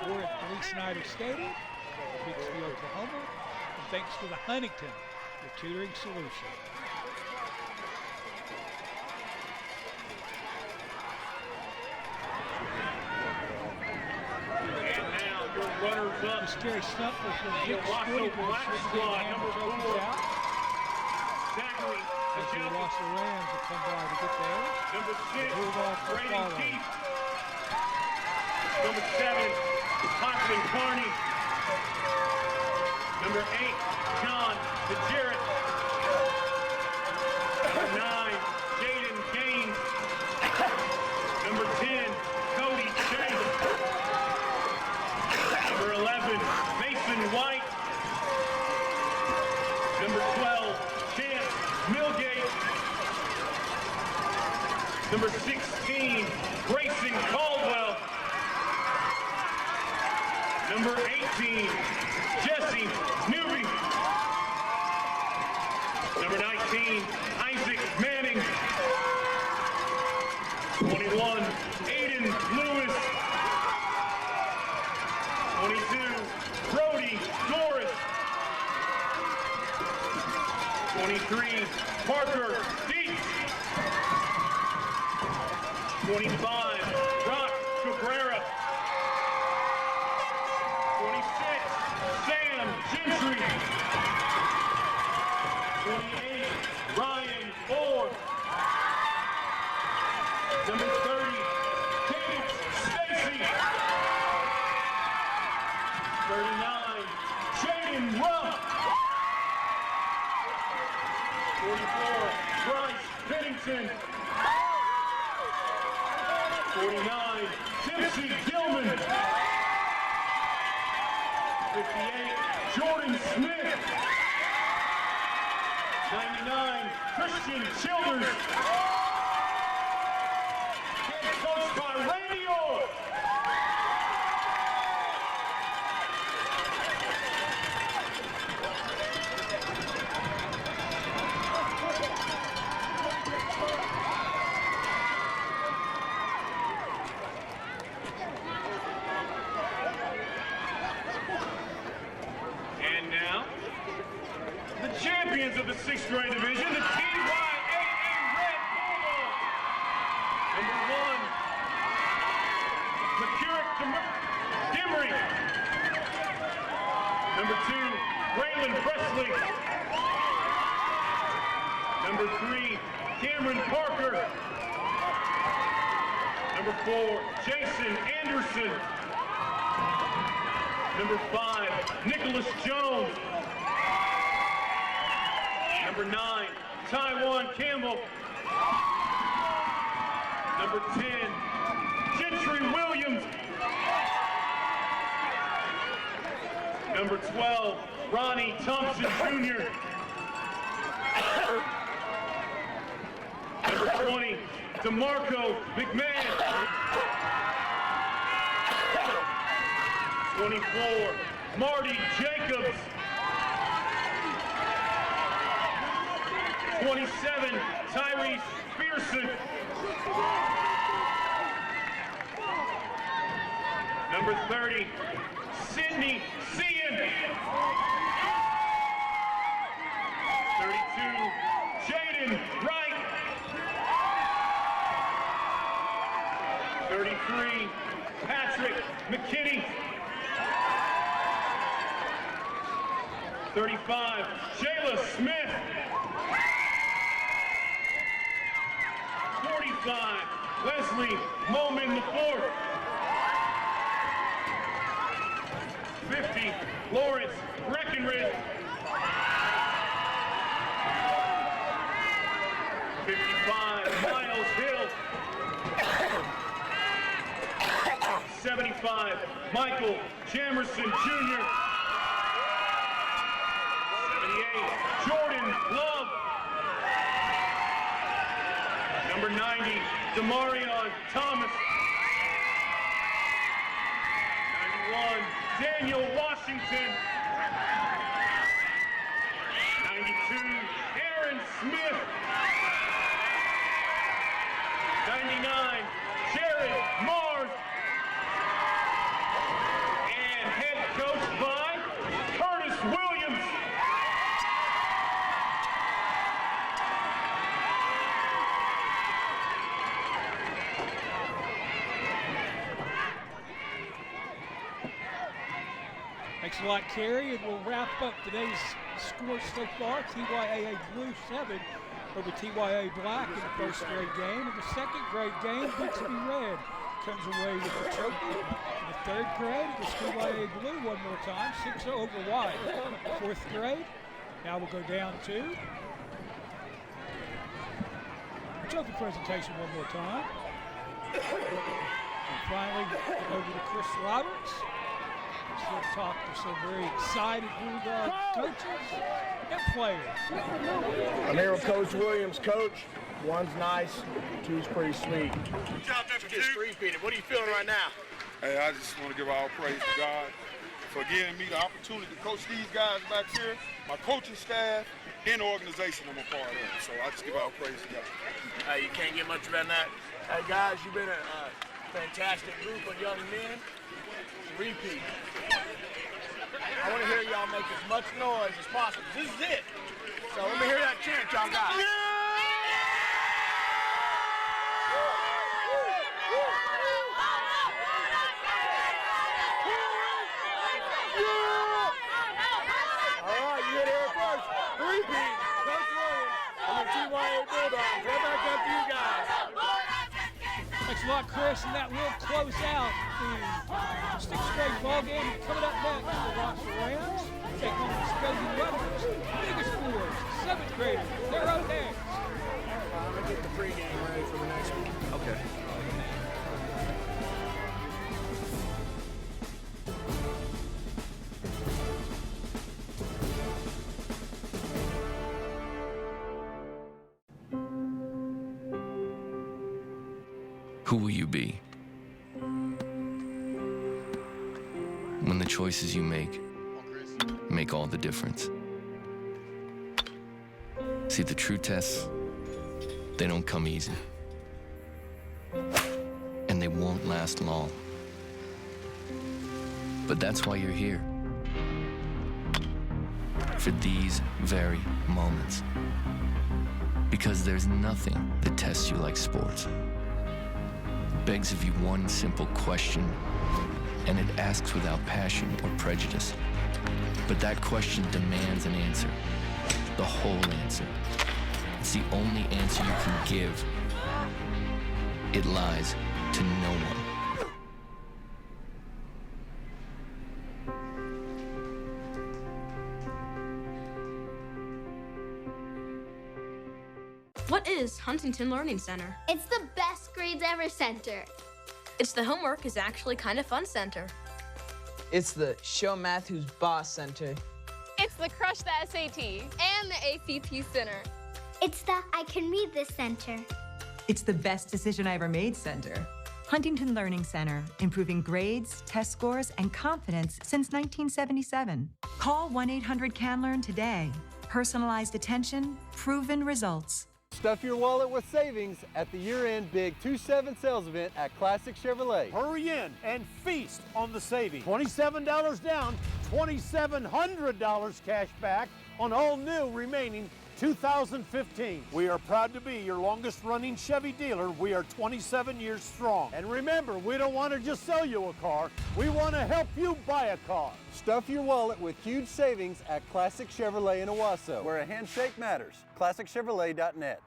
We're at Lee Snyder Stadium, Bixby, Oklahoma. And thanks to the Huntington, your tutoring solution. Runners up. Scary stuff for Dick's Sporting Goods. Squad number 4. Zachary as the Rossa Rams will come by to get there. Number 6, Brady follow. Keith. Number 7, Hoffman Carney. Number 8, John DeJarrett. Number 9, Jaden Gaines. Number 10, Cody Chase. Number 11, Mason White. Number 12, Chance Milgate. Number 16, Grayson Caldwell. Number 18, Jesse Newby. Number 19, Isaac Manning. 21, Aiden Lewis. 22, Brody Doris. 23, Parker Dietz. 25, Brock Cabrera. 26, Sam Gentry. 28, Ryan Ford. Number 30, Cadence Stacy. 39, Jaden Ruff. 44, Bryce Pennington. 49, Dempsey Gilman. 58, Jordan Smith. 99, Christian Childers. Head coached by Randy Orr. And now, the champions of the sixth grade division, the TYAA Red Bulldogs. Number 1, McCurrick Demery. Number 2, Braylon Presley. Number 3, Cameron Parker. Number 4, Jason Anderson. Number 5, Nicholas Jones. Number 9, Taiwan Campbell. Number 10, Gentry Williams. Number 12, Ronnie Thompson Jr. Number 20, DeMarco McMahon. 24, Marty Jacobs. 27, Tyrese Pearson. Number 30, Sydney Cian. 32, Jaden 35, Jayla Smith. 45, Leslie Moman IV. 50, Lawrence Breckenridge. 55, Miles Hill. 75, Michael Jamerson Jr. 78, Jordan Love. Number 90, Demarion Thomas. 91, Daniel Washington. 92, Aaron Smith. 99, Jared Mars. And head coached by Curtis Williams. Thanks a lot, Kerry, and we'll wrap up today's scores so far. TYAA Blue 7 over TYA Black in the first grade game. In the second grade game, Bixby Red comes away with the trophy. In the third grade, it was TYA Blue one more time, 6-0 over White. Fourth grade, now we'll go down to the trophy presentation one more time. And finally, over to Chris Roberts. We'll talk to some very excited Bulldog coaches and players. I'm here with Coach Williams. Coach, one's nice, two's pretty sweet. Good job, number two. Just three-peated. What are you feeling right now? Hey, I just want to give all praise to God for giving me the opportunity to coach these guys back here, my coaching staff, and the organization I'm a part of. So I just give all praise to God. You can't get much better than that. Hey, guys, you've been a fantastic group of young men. Repeat. I want to hear y'all make as much noise as possible. This is it. So let me hear that chant y'all got. All right, you heard it here first. Repeat. Coach Williams and the TYA Bulldogs. Right back up to you guys. Thanks a lot, Chris, and that will close out the sixth grade ball game. Coming up next, the Rochester Rams take on the Skokie Weathers. Biggest boys, seventh graders. They're up next. I'm going to get the pregame ready for the next one. Okay. Who will you be? When the choices you make all the difference. See, the true tests, they don't come easy. And they won't last long. But that's why you're here. For these very moments. Because there's nothing that tests you like sports. Begs of you one simple question, and it asks without passion or prejudice. But that question demands an answer, the whole answer. It's the only answer you can give. It lies to no one. What is Huntington Learning Center? It's the best grades ever center. It's the homework is actually kind of fun center. It's the Show Math Who's Boss Center. It's the Crush the SAT and the ACT Center. It's the I Can Read This center. It's the best decision I ever made center. Huntington Learning Center, improving grades, test scores, and confidence since 1977. Call 1-800-CAN-LEARN today. Personalized attention, proven results. Stuff your wallet with savings at the year-end Big 2-7 sales event at Classic Chevrolet. Hurry in and feast on the savings. $27 down, $2,700 cash back on all new remaining 2015. We are proud to be your longest running Chevy dealer. We are 27 years strong. And remember, we don't want to just sell you a car. We want to help you buy a car. Stuff your wallet with huge savings at Classic Chevrolet in Owasso, where a handshake matters. ClassicChevrolet.net.